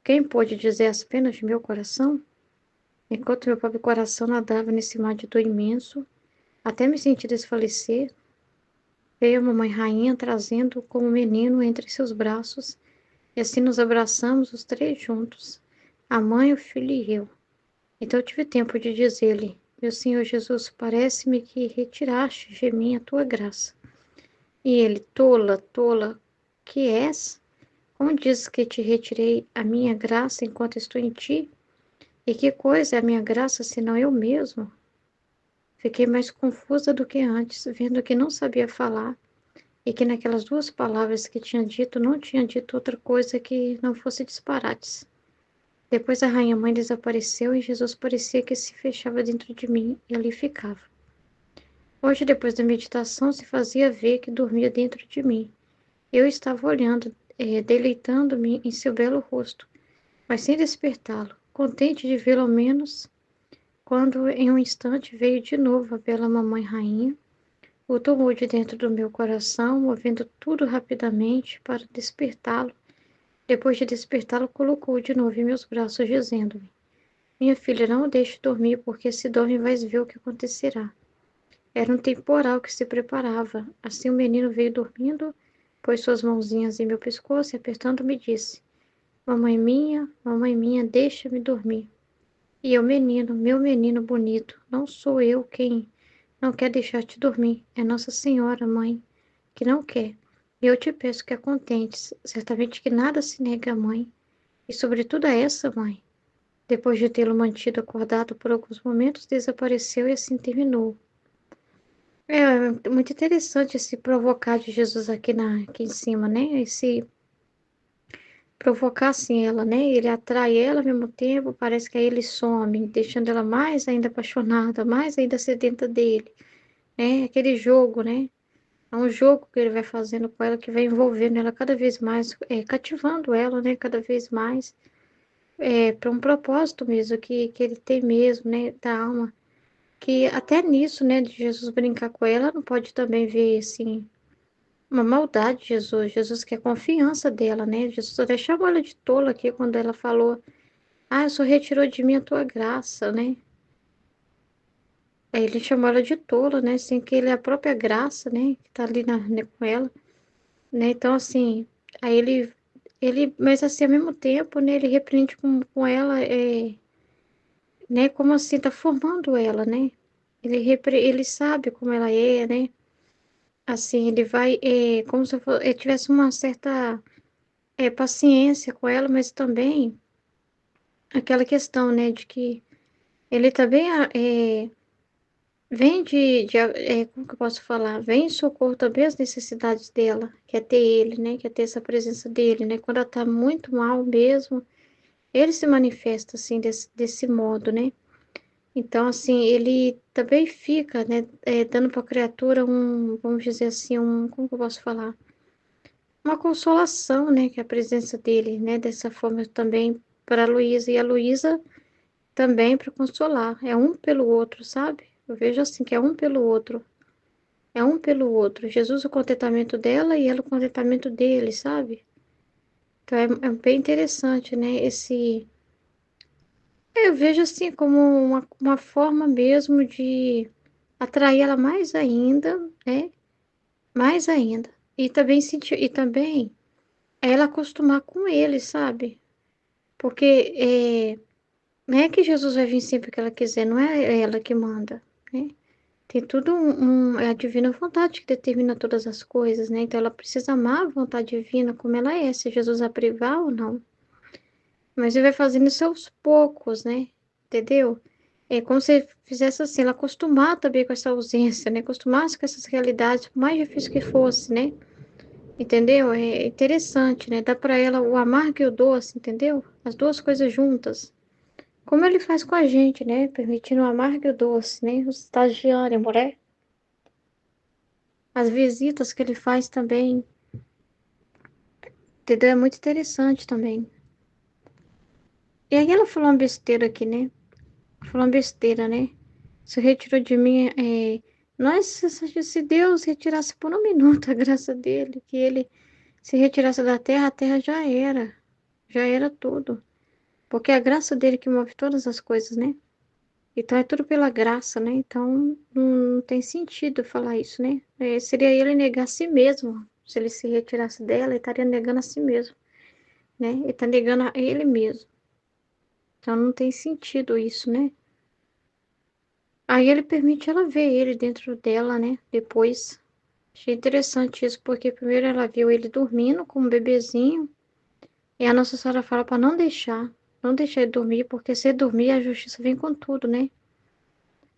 Quem pôde dizer as penas de meu coração? Enquanto meu pobre coração nadava nesse mar de dor imenso, até me sentir desfalecer, veio a mamãe rainha trazendo como menino entre seus braços, e assim nos abraçamos os três juntos, a mãe, o filho e eu. Então eu tive tempo de dizer-lhe, meu Senhor Jesus, parece-me que retiraste de mim a tua graça. E ele, tola, tola, que és? Como dizes que te retirei a minha graça enquanto estou em ti? E que coisa é a minha graça senão eu mesmo? Fiquei mais confusa do que antes, vendo que não sabia falar e que naquelas duas palavras que tinha dito, não tinha dito outra coisa que não fosse disparates. Depois a rainha mãe desapareceu e Jesus parecia que se fechava dentro de mim e ali ficava. Hoje, depois da meditação, se fazia ver que dormia dentro de mim. Eu estava olhando, deleitando-me em seu belo rosto, mas sem despertá-lo, contente de vê-lo ao menos, quando em um instante veio de novo a bela mamãe rainha, o tomou de dentro do meu coração, movendo tudo rapidamente para despertá-lo. Depois de despertá-lo, colocou de novo em meus braços, dizendo-me: Minha filha, não o deixe dormir, porque se dorme vais ver o que acontecerá. Era um temporal que se preparava. Assim o menino veio dormindo, pôs suas mãozinhas em meu pescoço e apertando-me disse: mamãe minha, deixa-me dormir. E eu, menino, meu menino bonito, não sou eu quem não quer deixar-te dormir. É Nossa Senhora, mãe, que não quer. E eu te peço que a contentes. Certamente que nada se nega à mãe. E sobretudo a essa mãe. Depois de tê-lo mantido acordado por alguns momentos, desapareceu e assim terminou. É muito interessante esse provocar de Jesus aqui em cima, né? Esse provocar assim ela, né? Ele atrai ela ao mesmo tempo, parece que aí ele some, deixando ela mais ainda apaixonada, mais ainda sedenta dele, né? Aquele jogo, né? É um jogo que ele vai fazendo com ela, que vai envolvendo ela cada vez mais, cativando ela, né? Cada vez mais, para um propósito mesmo que ele tem mesmo, né? Da alma. Que até nisso, né? De Jesus brincar com ela, não pode também ver, assim, uma maldade de Jesus. Jesus quer confiança dela, né? Jesus até chamou ela de tola aqui quando ela falou: Ah, o Senhor retirou de mim a tua graça, né? Aí ele chamou ela de tola, né? Assim, que ele é a própria graça, né? Que tá ali né, com ela, né? Então, assim, aí mas assim, ao mesmo tempo, né? Ele repreende com ela, né? Como assim, tá formando ela, né? Ele sabe como ela é, né? Assim, ele vai, como se ele tivesse uma certa paciência com ela, mas também aquela questão, né, de que ele também vem como que eu posso falar? Vem em socorro também as necessidades dela, que é ter ele, né, que é ter essa presença dele, né, quando ela tá muito mal mesmo, ele se manifesta, assim, desse modo, né. Então, assim, ele também fica, né, dando para a criatura vamos dizer assim, como que eu posso falar? Uma consolação, né, que é a presença dele, né, dessa forma também para a Luísa, e a Luísa também para consolar, é um pelo outro, sabe? Eu vejo assim que é um pelo outro, é um pelo outro. Jesus o contentamento dela e ela o contentamento dele, sabe? Então é bem interessante, né, eu vejo assim como uma forma mesmo de atrair ela mais ainda, né? Mais ainda. E também sentir, e também ela acostumar com ele, sabe? Porque não é que Jesus vai vir sempre que ela quiser, não é ela que manda, né? Tem tudo é a divina vontade que determina todas as coisas, né? Então ela precisa amar a vontade divina como ela é, se Jesus a privar ou não. Mas ele vai fazendo isso aos poucos, né? Entendeu? É como se fizesse assim, ela acostumar também com essa ausência, né? Acostumasse com essas realidades, por mais difícil que fosse, né? Entendeu? É interessante, né? Dá para ela o amargo e o doce, entendeu? As duas coisas juntas. Como ele faz com a gente, né? Permitindo o amargo e o doce, né? O estagiário, mulher. As visitas que ele faz também, entendeu? É muito interessante também. E aí ela falou uma besteira aqui, né? Falou uma besteira, né? Se retirou de mim, nossa, se Deus retirasse por um minuto a graça dele, que ele se retirasse da terra, a terra já era tudo. Porque é a graça dele que move todas as coisas, né? Então é tudo pela graça, né? Então não tem sentido falar isso, né? Seria ele negar a si mesmo. Se ele se retirasse dela, ele estaria negando a si mesmo, né? Ele está negando a ele mesmo. Então não tem sentido isso, né? Aí ele permite ela ver ele dentro dela, né? Depois. Achei interessante isso, porque primeiro ela viu ele dormindo com um bebezinho, e a Nossa Senhora fala para não deixar ele dormir, porque se ele dormir, a justiça vem com tudo, né?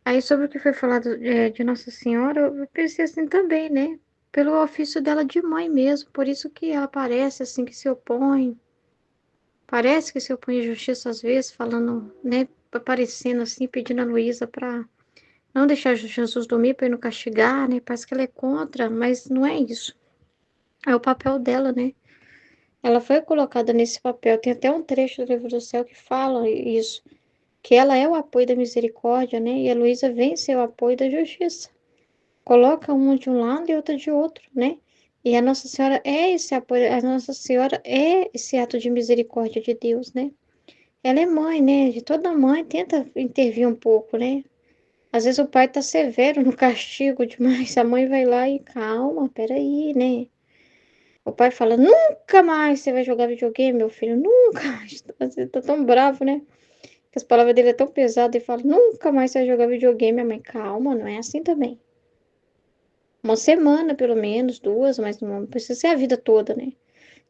Aí sobre o que foi falado de Nossa Senhora, eu pensei assim também, né? Pelo ofício dela de mãe mesmo, por isso que ela parece assim que se opõe, parece que se opõe à justiça às vezes, falando, né? Aparecendo assim, pedindo a Luísa para não deixar Jesus dormir para ele não castigar, né? Parece que ela é contra, mas não é isso. É o papel dela, né? Ela foi colocada nesse papel. Tem até um trecho do Livro do Céu que fala isso, que ela é o apoio da misericórdia, né? E a Luísa vem ser o apoio da justiça. Coloca uma de um lado e outra de outro, né? E a Nossa Senhora é esse apoio, a Nossa Senhora é esse ato de misericórdia de Deus, né? Ela é mãe, né? De toda mãe tenta intervir um pouco, né? Às vezes o pai tá severo no castigo demais, a mãe vai lá e calma, peraí, né? O pai fala, nunca mais você vai jogar videogame, meu filho, nunca mais. Você tá tão bravo, né? Que as palavras dele é tão pesadas e fala, nunca mais você vai jogar videogame, a mãe, calma, não é assim também. Uma semana, pelo menos, duas, mas não precisa ser a vida toda, né?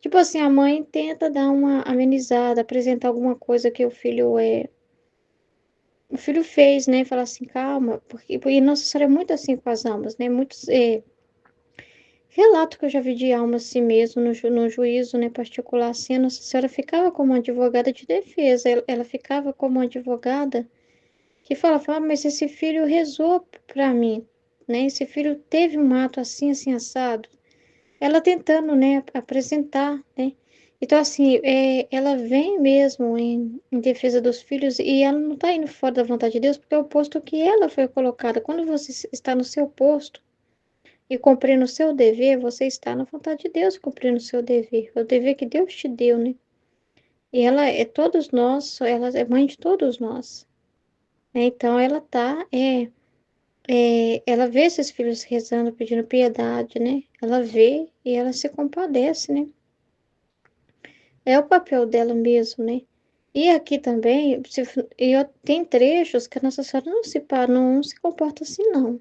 Tipo assim, a mãe tenta dar uma amenizada, apresentar alguma coisa que o filho fez, né? Falar assim, calma, porque Nossa Senhora é muito assim com as almas, né? Muitos relatos que eu já vi de alma assim mesmo, no juízo, né, particular, assim, a Nossa Senhora ficava como advogada de defesa, ela ficava como advogada que falava, mas esse filho rezou para mim, né? Esse filho teve um ato assim, assim, assado. Ela tentando, né, apresentar, né? Então, assim, ela vem mesmo em defesa dos filhos e ela não está indo fora da vontade de Deus, porque é o posto que ela foi colocada. Quando você está no seu posto e cumprindo o seu dever, você está na vontade de Deus cumprindo o seu dever, o dever que Deus te deu, né? E ela é todos nós, ela é mãe de todos nós, né? Então, ela vê esses filhos rezando, pedindo piedade, né? Ela vê e ela se compadece, né? É o papel dela mesmo, né? E aqui também, tem trechos que a Nossa Senhora não se comporta assim, não.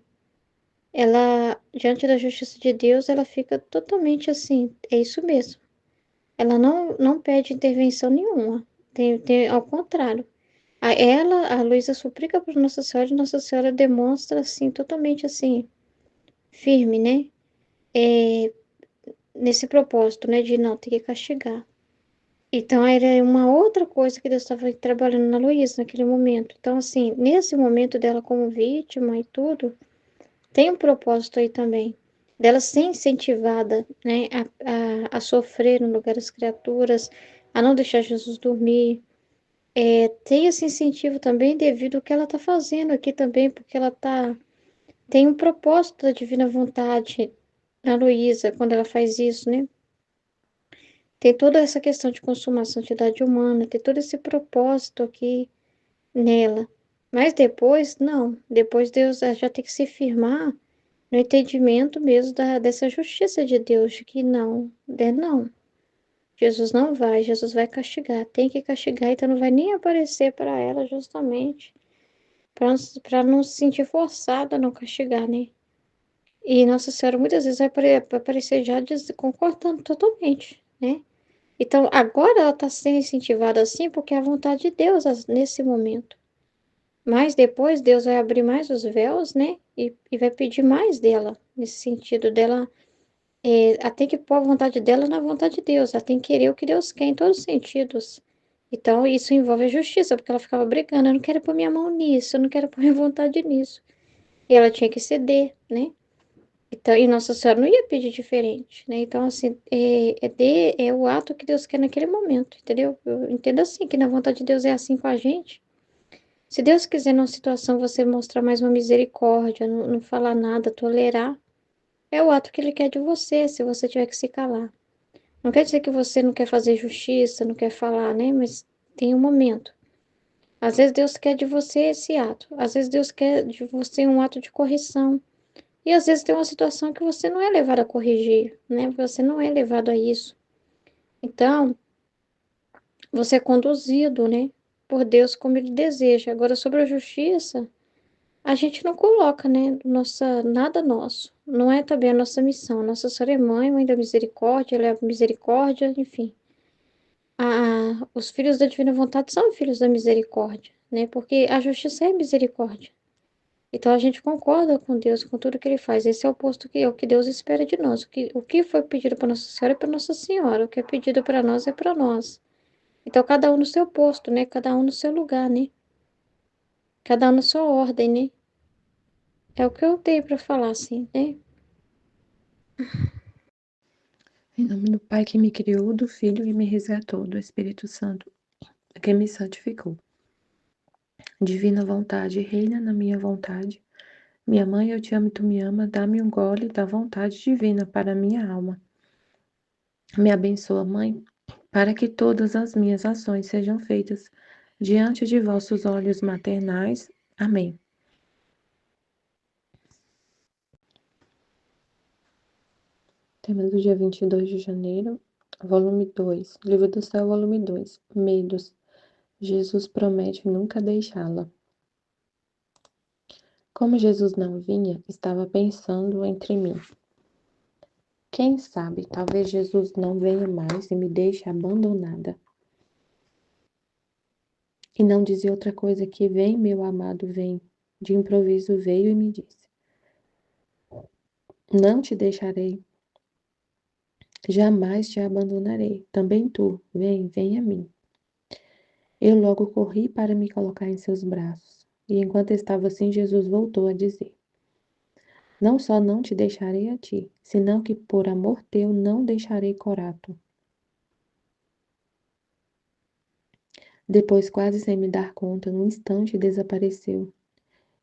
ela, diante da justiça de Deus, ela fica totalmente assim, é isso mesmo. Ela não pede intervenção nenhuma, ao contrário. A Luísa suplica para Nossa Senhora e Nossa Senhora demonstra, assim, totalmente, assim, firme, né? É, nesse propósito, né, de não ter que castigar. Então, era uma outra coisa que Deus estava trabalhando na Luísa naquele momento. Então, assim, nesse momento dela como vítima e tudo, tem um propósito aí também. Dela ser incentivada, né, a sofrer no lugar das criaturas, a não deixar Jesus dormir. Tem esse incentivo também devido ao que ela está fazendo aqui também, porque tem um propósito da divina vontade na Luísa, quando ela faz isso, né? Tem toda essa questão de consumação de idade humana, tem todo esse propósito aqui nela. Mas depois, não. Depois Deus já tem que se firmar no entendimento mesmo dessa justiça de Deus, de que não, não. Jesus vai castigar, tem que castigar, então não vai nem aparecer para ela justamente para não se sentir forçada a não castigar, né? E Nossa Senhora muitas vezes vai aparecer já concordando totalmente, né? Então, agora ela está sendo incentivada assim porque é a vontade de Deus nesse momento. Mas depois Deus vai abrir mais os véus, né? E vai pedir mais dela, nesse sentido dela. Ela tem que pôr a vontade dela na vontade de Deus. Ela tem que querer o que Deus quer em todos os sentidos. Então, isso envolve a justiça, porque ela ficava brigando. Eu não quero pôr minha mão nisso, eu não quero pôr minha vontade nisso. E ela tinha que ceder, né? Então, e Nossa Senhora não ia pedir diferente, né? Então, assim, é o ato que Deus quer naquele momento, entendeu? Eu entendo assim, que na vontade de Deus é assim com a gente. Se Deus quiser, numa situação, você mostrar mais uma misericórdia, não falar nada, tolerar, é o ato que Ele quer de você, se você tiver que se calar. Não quer dizer que você não quer fazer justiça, não quer falar, né? Mas tem um momento. Às vezes Deus quer de você esse ato. Às vezes Deus quer de você um ato de correção. E às vezes tem uma situação que você não é levado a corrigir, né? Você não é levado a isso. Então, você é conduzido, né? Por Deus como Ele deseja. Agora, sobre a justiça, a gente não coloca, né? Nada nosso. Não é também a nossa missão. Nossa Senhora é mãe da misericórdia, ela é a misericórdia, enfim. Os filhos da divina vontade são filhos da misericórdia, né? Porque a justiça é misericórdia. Então a gente concorda com Deus, com tudo que Ele faz. Esse é o posto que é o que Deus espera de nós. O que foi pedido para Nossa Senhora é para Nossa Senhora. O que é pedido para nós é para nós. Então cada um no seu posto, né? Cada um no seu lugar, né? Cada um na sua ordem, né? É o que eu tenho para falar, assim, né? Em nome do Pai que me criou, do Filho e me resgatou, do Espírito Santo que me santificou. Divina vontade, reina na minha vontade. Minha mãe, eu te amo e tu me ama, dá-me um gole da vontade divina para a minha alma. Me abençoa, Mãe, para que todas as minhas ações sejam feitas diante de vossos olhos maternais. Amém. Tema do dia 22 de janeiro, volume 2, Livro do Céu, volume 2, Medos. Jesus promete nunca deixá-la. Como Jesus não vinha, estava pensando entre mim. Quem sabe, talvez Jesus não venha mais e me deixe abandonada. E não dizia outra coisa que vem, meu amado, vem. De improviso veio e me disse: Não te deixarei, jamais te abandonarei. Também tu, vem a mim. Eu logo corri para me colocar em seus braços. E enquanto estava assim, Jesus voltou a dizer: Não só não te deixarei a ti, senão que por amor teu não deixarei Corato. Depois, quase sem me dar conta, num instante desapareceu.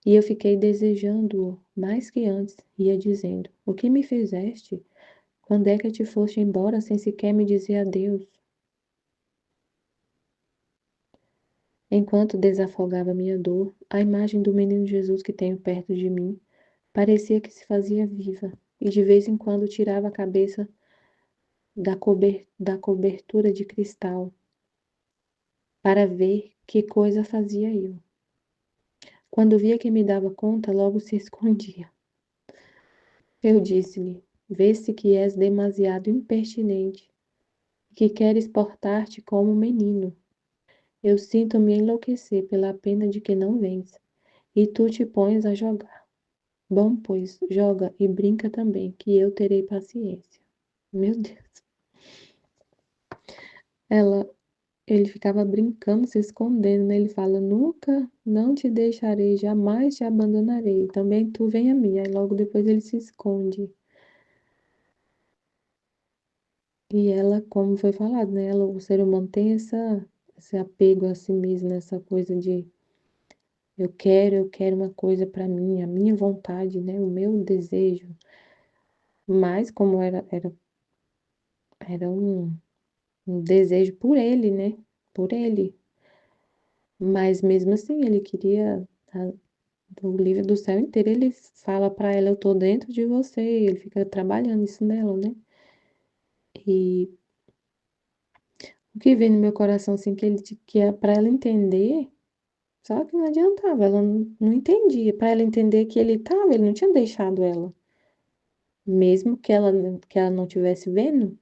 E eu fiquei desejando-o mais que antes, ia dizendo: O que me fizeste? Quando é que te foste embora sem sequer me dizer adeus? Enquanto desafogava minha dor, a imagem do menino Jesus que tenho perto de mim parecia que se fazia viva, e de vez em quando tirava a cabeça da cobertura de cristal para ver que coisa fazia eu. Quando via que me dava conta, logo se escondia. Eu disse-lhe: vê-se que és demasiado impertinente, que queres portar-te como um menino. Eu sinto-me enlouquecer pela pena de que não vens, e tu te pões a jogar. Bom, pois, joga e brinca também, que eu terei paciência. Meu Deus. Ela, ele ficava brincando, se escondendo, né? Ele fala: nunca, não te deixarei, jamais te abandonarei. Também tu vem a mim. Aí logo depois ele se esconde. E ela, como foi falado, né? Ela, o ser humano tem esse apego a si mesmo, essa coisa de eu quero uma coisa para mim, a minha vontade, né? O meu desejo. Mas como era um desejo por ele, né? Por ele. Mas mesmo assim, ele queria o livro do céu inteiro. Ele fala para ela: eu tô dentro de você. Ele fica trabalhando isso nela, né? E o que vem no meu coração, assim, que é para ela entender. Só que não adiantava, ela não entendia. Para ela entender que ele estava, ele não tinha deixado ela. Mesmo que ela não estivesse vendo,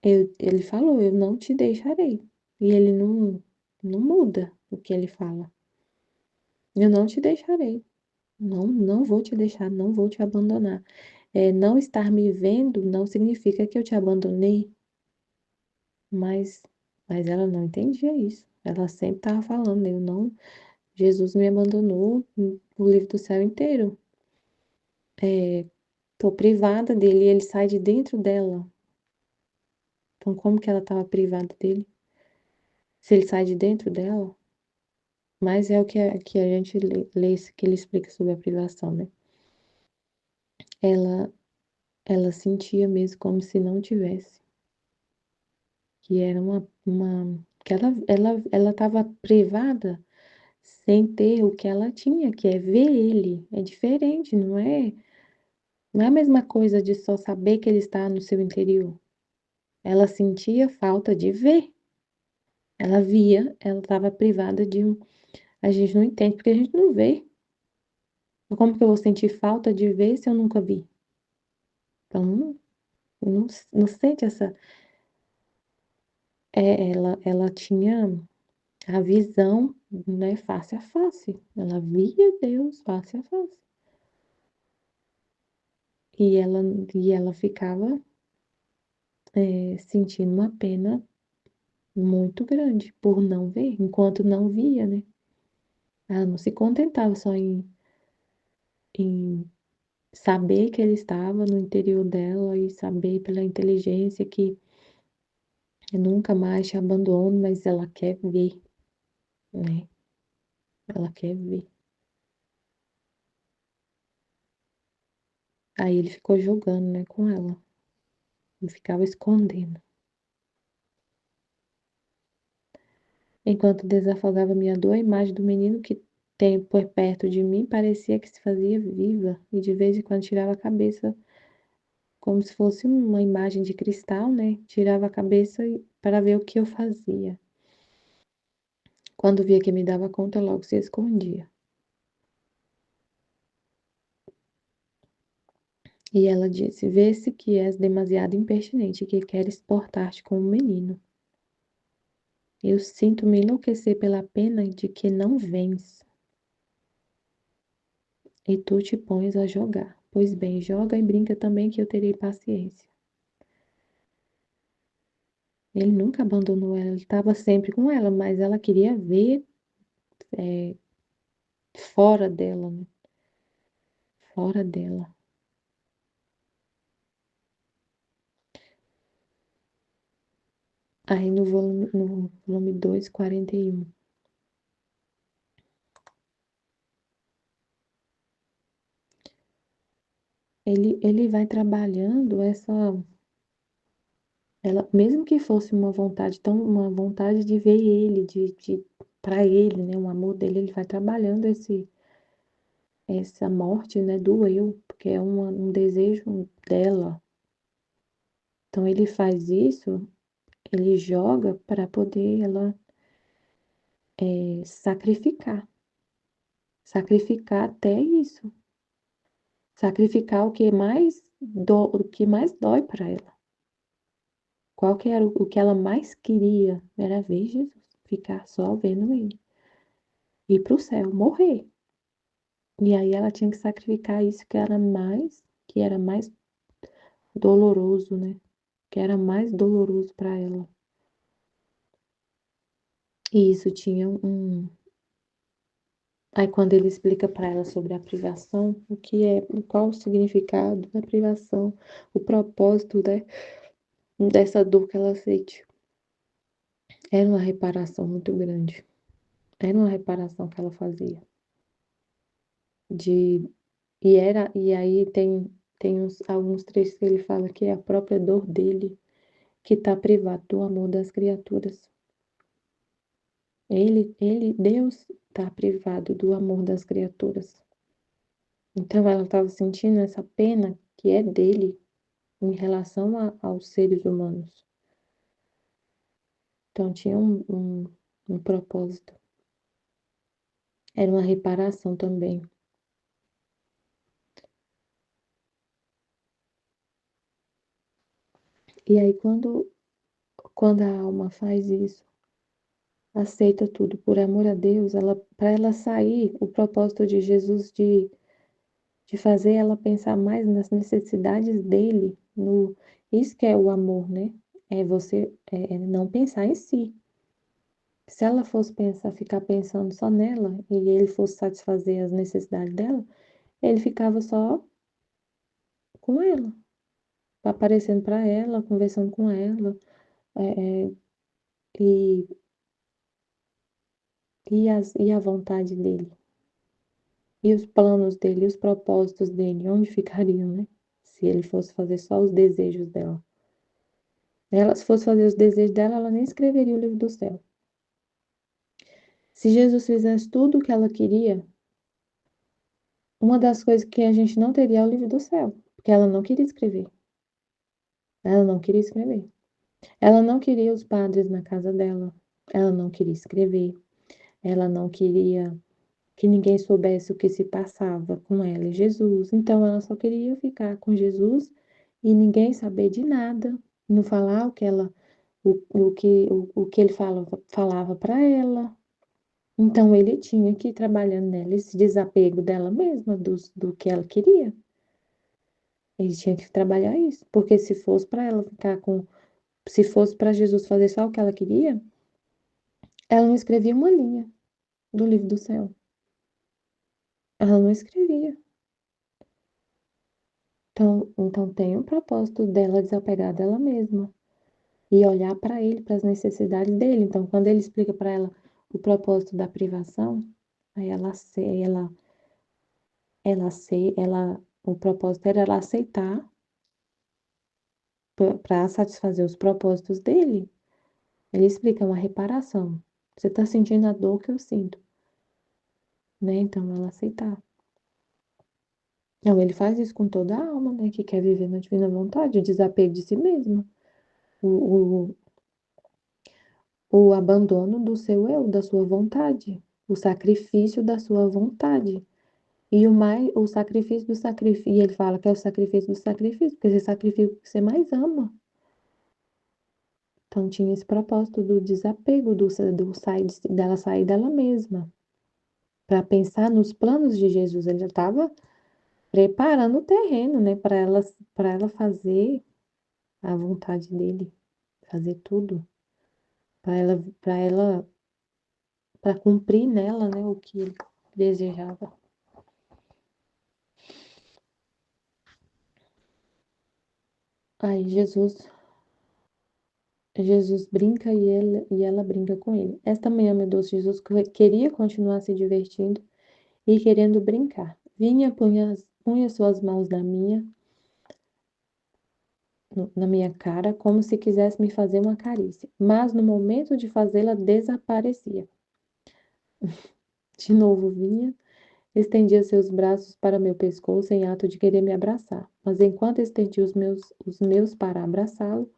ele falou: eu não te deixarei. E ele não muda o que ele fala. Eu não te deixarei. Não, não vou te deixar, não vou te abandonar. Não estar me vendo não significa que eu te abandonei, mas, mas ela não entendia isso. Ela sempre estava falando: eu não, Jesus me abandonou o livro do céu inteiro. Tô privada dele e ele sai de dentro dela. Então, como que ela estava privada dele? Se ele sai de dentro dela, mas é o que a gente lê que ele explica sobre a privação, né? Ela, ela sentia mesmo como se não tivesse, que era que ela estava privada sem ter o que ela tinha, que é ver ele. É diferente, não é a mesma coisa de só saber que ele está no seu interior. Ela sentia falta de ver. Ela via, ela estava privada de um. A gente não entende porque a gente não vê. Como que eu vou sentir falta de ver se eu nunca vi? Então, não sente essa. Ela tinha a visão, né, face a face. Ela via Deus face a face. E ela, e ela ficava sentindo uma pena muito grande por não ver, enquanto não via, né? Ela não se contentava só em saber que ele estava no interior dela e saber pela inteligência que eu nunca mais te abandono, mas ela quer ver, né? Ela quer ver. Aí ele ficou jogando, né, com ela. E ficava escondendo. Enquanto desafogava minha dor, a imagem do menino que tem por perto de mim parecia que se fazia viva e de vez em quando tirava a cabeça, como se fosse uma imagem de cristal, né? Tirava a cabeça para ver o que eu fazia. Quando via que me dava conta, logo se escondia. E ela disse: vê-se que és demasiado impertinente e que queres portar-te como um menino. Eu sinto-me enlouquecer pela pena de que não vens, e tu te pões a jogar. Pois bem, joga e brinca também que eu terei paciência. Ele nunca abandonou ela, ele estava sempre com ela, mas ela queria ver é, fora dela, né? Fora dela. Aí no volume 2, 41. Ele vai trabalhando ela, mesmo que fosse uma vontade de ver ele, de para ele, né, um amor dele, ele vai trabalhando essa morte, né, do eu, porque é um desejo dela. Então ele faz isso, ele joga para poder ela sacrificar até isso. sacrificar o que mais dói para ela. Qual que era o que ela mais queria? Era ver Jesus, ficar só vendo ele, ir para o céu, morrer. E aí ela tinha que sacrificar isso que era mais doloroso, né? Que era mais doloroso para ela. E isso tinha Aí quando ele explica para ela sobre a privação, qual o significado da privação, o propósito, né, dessa dor que ela sente. Era uma reparação muito grande. Era uma reparação que ela fazia. De, e aí tem alguns trechos que ele fala que é a própria dor dele que está privado do amor das criaturas. Deus, está privado do amor das criaturas. Então ela estava sentindo essa pena que é dele em relação aos seres humanos. Então tinha um propósito. Era uma reparação também. E aí quando a alma faz isso, aceita tudo por amor a Deus, para ela sair, o propósito de Jesus de fazer ela pensar mais nas necessidades dele, isso que é o amor, né? É não pensar em si. Se ela fosse ficar pensando só nela e ele fosse satisfazer as necessidades dela, ele ficava só com ela, aparecendo para ela, conversando com ela, é, é, e, e a vontade dele, e os planos dele, e os propósitos dele, onde ficariam, né? Se ele fosse fazer só os desejos dela. Se fosse fazer os desejos dela, ela nem escreveria o livro do céu. Se Jesus fizesse tudo o que ela queria, uma das coisas que a gente não teria é o livro do céu, porque ela não queria escrever. Ela não queria escrever. Ela não queria os padres na casa dela. Ela não queria escrever. Ela não queria que ninguém soubesse o que se passava com ela e Jesus. Então ela só queria ficar com Jesus e ninguém saber de nada, não falar o que ele falava para ela. Então ele tinha que ir trabalhando nela esse desapego dela mesma, do que ela queria. Ele tinha que trabalhar isso, porque se fosse para ela ficar com, se fosse para Jesus fazer só o que ela queria, ela não escrevia uma linha do livro do céu. Ela não escrevia. Então tem um propósito dela desapegar dela mesma e olhar para ele, para as necessidades dele. Então, quando ele explica para ela o propósito da privação, aí o propósito era ela aceitar para satisfazer os propósitos dele. Ele explica uma reparação. Você está sentindo a dor que eu sinto, né? Então, ela aceitar. Então, ele faz isso com toda a alma, né? Que quer viver na divina vontade, o desapego de si mesma. O, o abandono do seu eu, da sua vontade, o sacrifício da sua vontade. O sacrifício do sacrifício. E ele fala que é o sacrifício do sacrifício, porque você sacrifica o que você mais ama. Então tinha esse propósito do desapego, dela sair dela mesma, para pensar nos planos de Jesus. Ele já estava preparando o terreno, né, para ela fazer a vontade dele, fazer tudo, para cumprir nela, né, o que ele desejava. Aí Jesus brinca e ela brinca com ele. Esta manhã, meu doce Jesus queria continuar se divertindo e querendo brincar. Punha suas mãos na minha cara, como se quisesse me fazer uma carícia. Mas no momento de fazê-la, desaparecia. De novo vinha, estendia seus braços para meu pescoço em ato de querer me abraçar. Mas enquanto estendia os meus para abraçá-lo,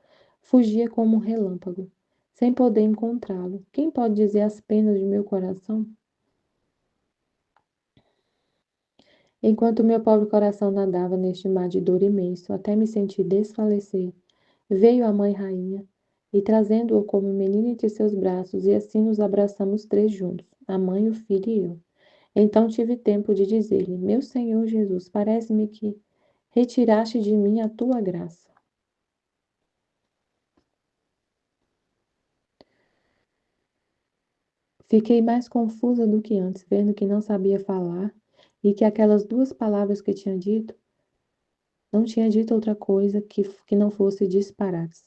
fugia como um relâmpago, sem poder encontrá-lo. Quem pode dizer as penas de meu coração? Enquanto meu pobre coração nadava neste mar de dor imenso, até me sentir desfalecer, veio a mãe rainha, e trazendo-o como menino entre seus braços, e assim nos abraçamos três juntos, a mãe, o filho e eu. Então tive tempo de dizer-lhe: Meu Senhor Jesus, parece-me que retiraste de mim a tua graça. Fiquei mais confusa do que antes, vendo que não sabia falar e que aquelas duas palavras que tinha dito, não tinha dito outra coisa que não fosse disparates.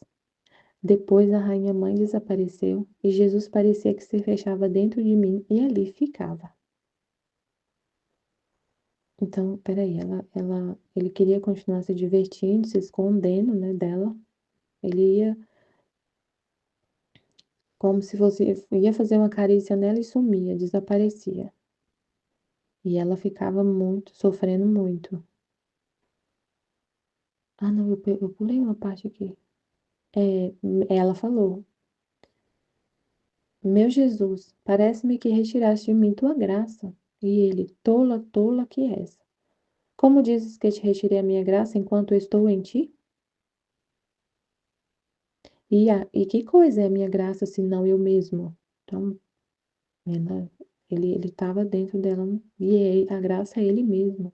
Depois a rainha mãe desapareceu e Jesus parecia que se fechava dentro de mim e ali ficava. Então, peraí, ele queria continuar se divertindo, se escondendo, né, dela. Ele ia como se fosse, ia fazer uma carícia nela e sumia, desaparecia. E ela ficava muito, sofrendo muito. Ah, não, eu pulei uma parte aqui. É, ela falou: Meu Jesus, parece-me que retiraste de mim tua graça. E ele: Tola, tola que és. Como dizes que te retirei a minha graça enquanto eu estou em ti? E que coisa é a minha graça senão eu mesmo? Então, ela, ele estava dentro dela e a graça é ele mesmo.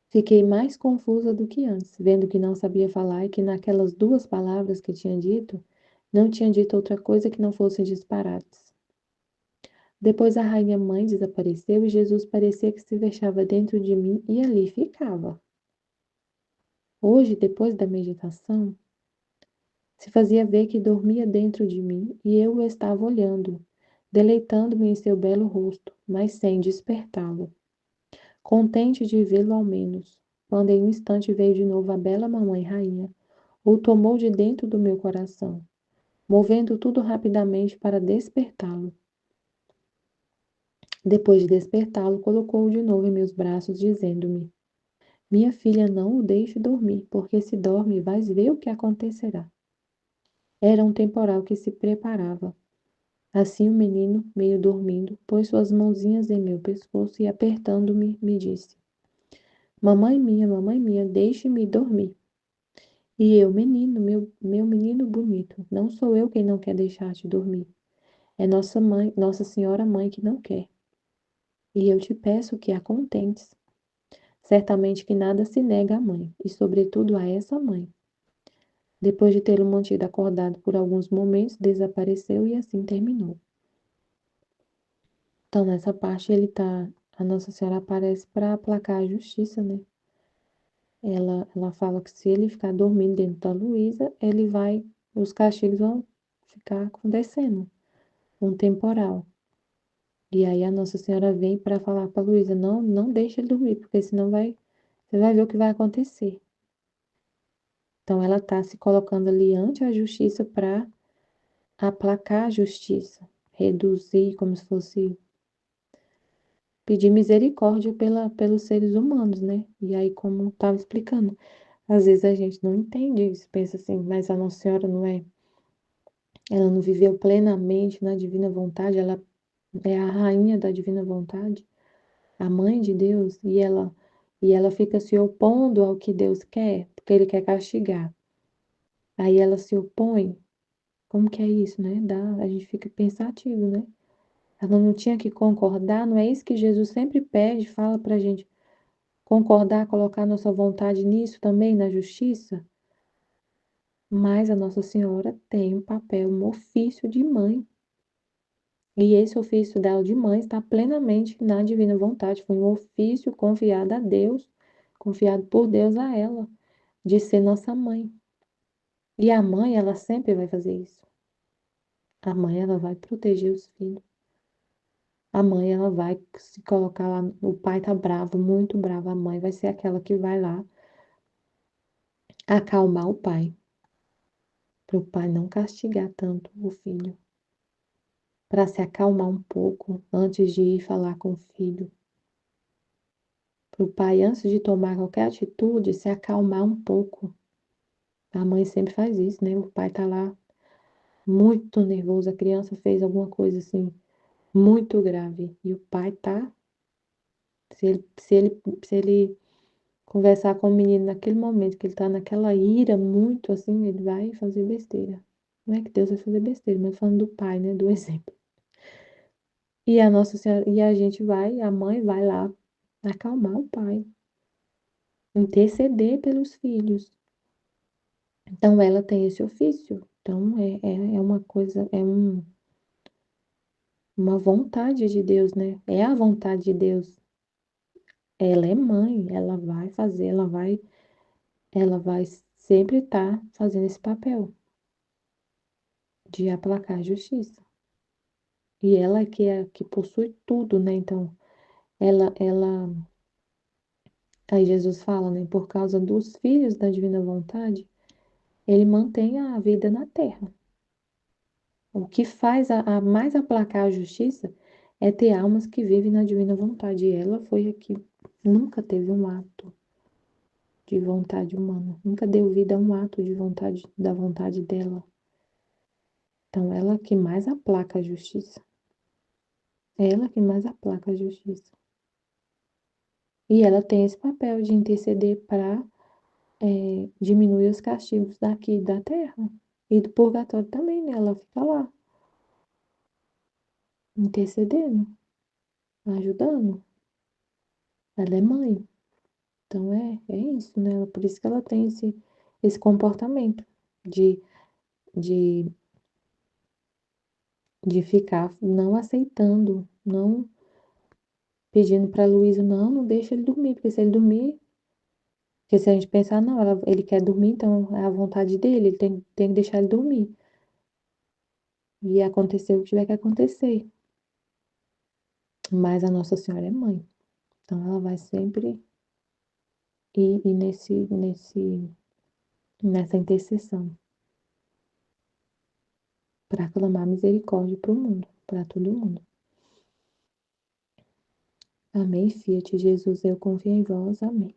Fiquei mais confusa do que antes, vendo que não sabia falar e que naquelas duas palavras que tinha dito, não tinha dito outra coisa que não fossem disparates. Depois a rainha mãe desapareceu e Jesus parecia que se fechava dentro de mim e ali ficava. Hoje, depois da meditação, se fazia ver que dormia dentro de mim e eu o estava olhando, deleitando-me em seu belo rosto, mas sem despertá-lo. Contente de vê-lo ao menos, quando em um instante veio de novo a bela mamãe rainha, o tomou de dentro do meu coração, movendo tudo rapidamente para despertá-lo. Depois de despertá-lo, colocou-o de novo em meus braços, dizendo-me: Minha filha, não o deixe dormir, porque se dorme, vais ver o que acontecerá. Era um temporal que se preparava. Assim o menino, meio dormindo, pôs suas mãozinhas em meu pescoço e, apertando-me, me disse: mamãe minha, deixe-me dormir. E eu, menino, meu menino bonito, não sou eu quem não quer deixar-te dormir. É nossa mãe, Nossa Senhora Mãe que não quer. E eu te peço que a contentes. Certamente que nada se nega à mãe, e sobretudo a essa mãe. Depois de tê-lo mantido acordado por alguns momentos, desapareceu e assim terminou. Então, nessa parte, a Nossa Senhora aparece para aplacar a justiça, né? Ela fala que se ele ficar dormindo dentro da Luísa, os castigos vão ficar acontecendo, um temporal. E aí a Nossa Senhora vem para falar para Luísa, não, não deixe ele dormir, porque senão você vai ver o que vai acontecer. Então ela está se colocando ali ante a justiça para aplacar a justiça, reduzir como se fosse pedir misericórdia pelos seres humanos, né? E aí, como estava explicando, às vezes a gente não entende isso, pensa assim, mas a Nossa Senhora não é, ela não viveu plenamente na divina vontade, ela é a rainha da divina vontade, a mãe de Deus, e ela fica se opondo ao que Deus quer, porque ele quer castigar. Aí ela se opõe. Como que é isso, né? A gente fica pensativo, né? Ela não tinha que concordar, não é isso que Jesus sempre pede, fala pra gente concordar, colocar nossa vontade nisso também, na justiça? Mas a Nossa Senhora tem um papel, um ofício de mãe. E esse ofício dela de mãe está plenamente na divina vontade. Foi um ofício confiado a Deus, confiado por Deus a ela, de ser nossa mãe. E a mãe, ela sempre vai fazer isso. A mãe, ela vai proteger os filhos. A mãe, ela vai se colocar lá. O pai tá bravo, muito bravo. A mãe vai ser aquela que vai lá acalmar o pai, para o pai não castigar tanto o filho, para se acalmar um pouco antes de ir falar com o filho. Para o pai, antes de tomar qualquer atitude, se acalmar um pouco. A mãe sempre faz isso, né? O pai tá lá muito nervoso, a criança fez alguma coisa assim muito grave. E o pai tá, se ele conversar com o menino naquele momento, que ele tá naquela ira muito assim, ele vai fazer besteira. Não é que Deus vai fazer besteira, mas falando do pai, né, do exemplo. E a Nossa Senhora, e a gente vai, a mãe vai lá acalmar o pai, interceder pelos filhos. Então ela tem esse ofício. Então é uma coisa, uma vontade de Deus, né? É a vontade de Deus. Ela é mãe, ela vai sempre estar fazendo esse papel de aplacar a justiça. E ela é que possui tudo, né? Então, ela, aí Jesus fala, né? Por causa dos filhos da divina vontade, ele mantém a vida na terra. O que faz a mais aplacar a justiça é ter almas que vivem na divina vontade. E ela foi a que nunca teve um ato de vontade humana, nunca deu vida a um ato de vontade, da vontade dela. Então, ela que mais aplaca a justiça. É ela que mais aplaca a justiça. E ela tem esse papel de interceder para diminuir os castigos daqui da terra. E do purgatório também, né? Ela fica lá, intercedendo, ajudando. Ela é mãe. Então é isso, né? Por isso que ela tem esse comportamento de, de, de ficar não aceitando, não pedindo para Luísa, não deixa ele dormir, porque se ele dormir, porque se a gente pensar, não, ele quer dormir, então é a vontade dele, ele tem que deixar ele dormir. E acontecer o que tiver que acontecer. Mas a Nossa Senhora é mãe. Então ela vai sempre ir nessa intercessão para clamar misericórdia para o mundo, para todo mundo. Amém, Fiat Jesus, eu confio em vós. Amém.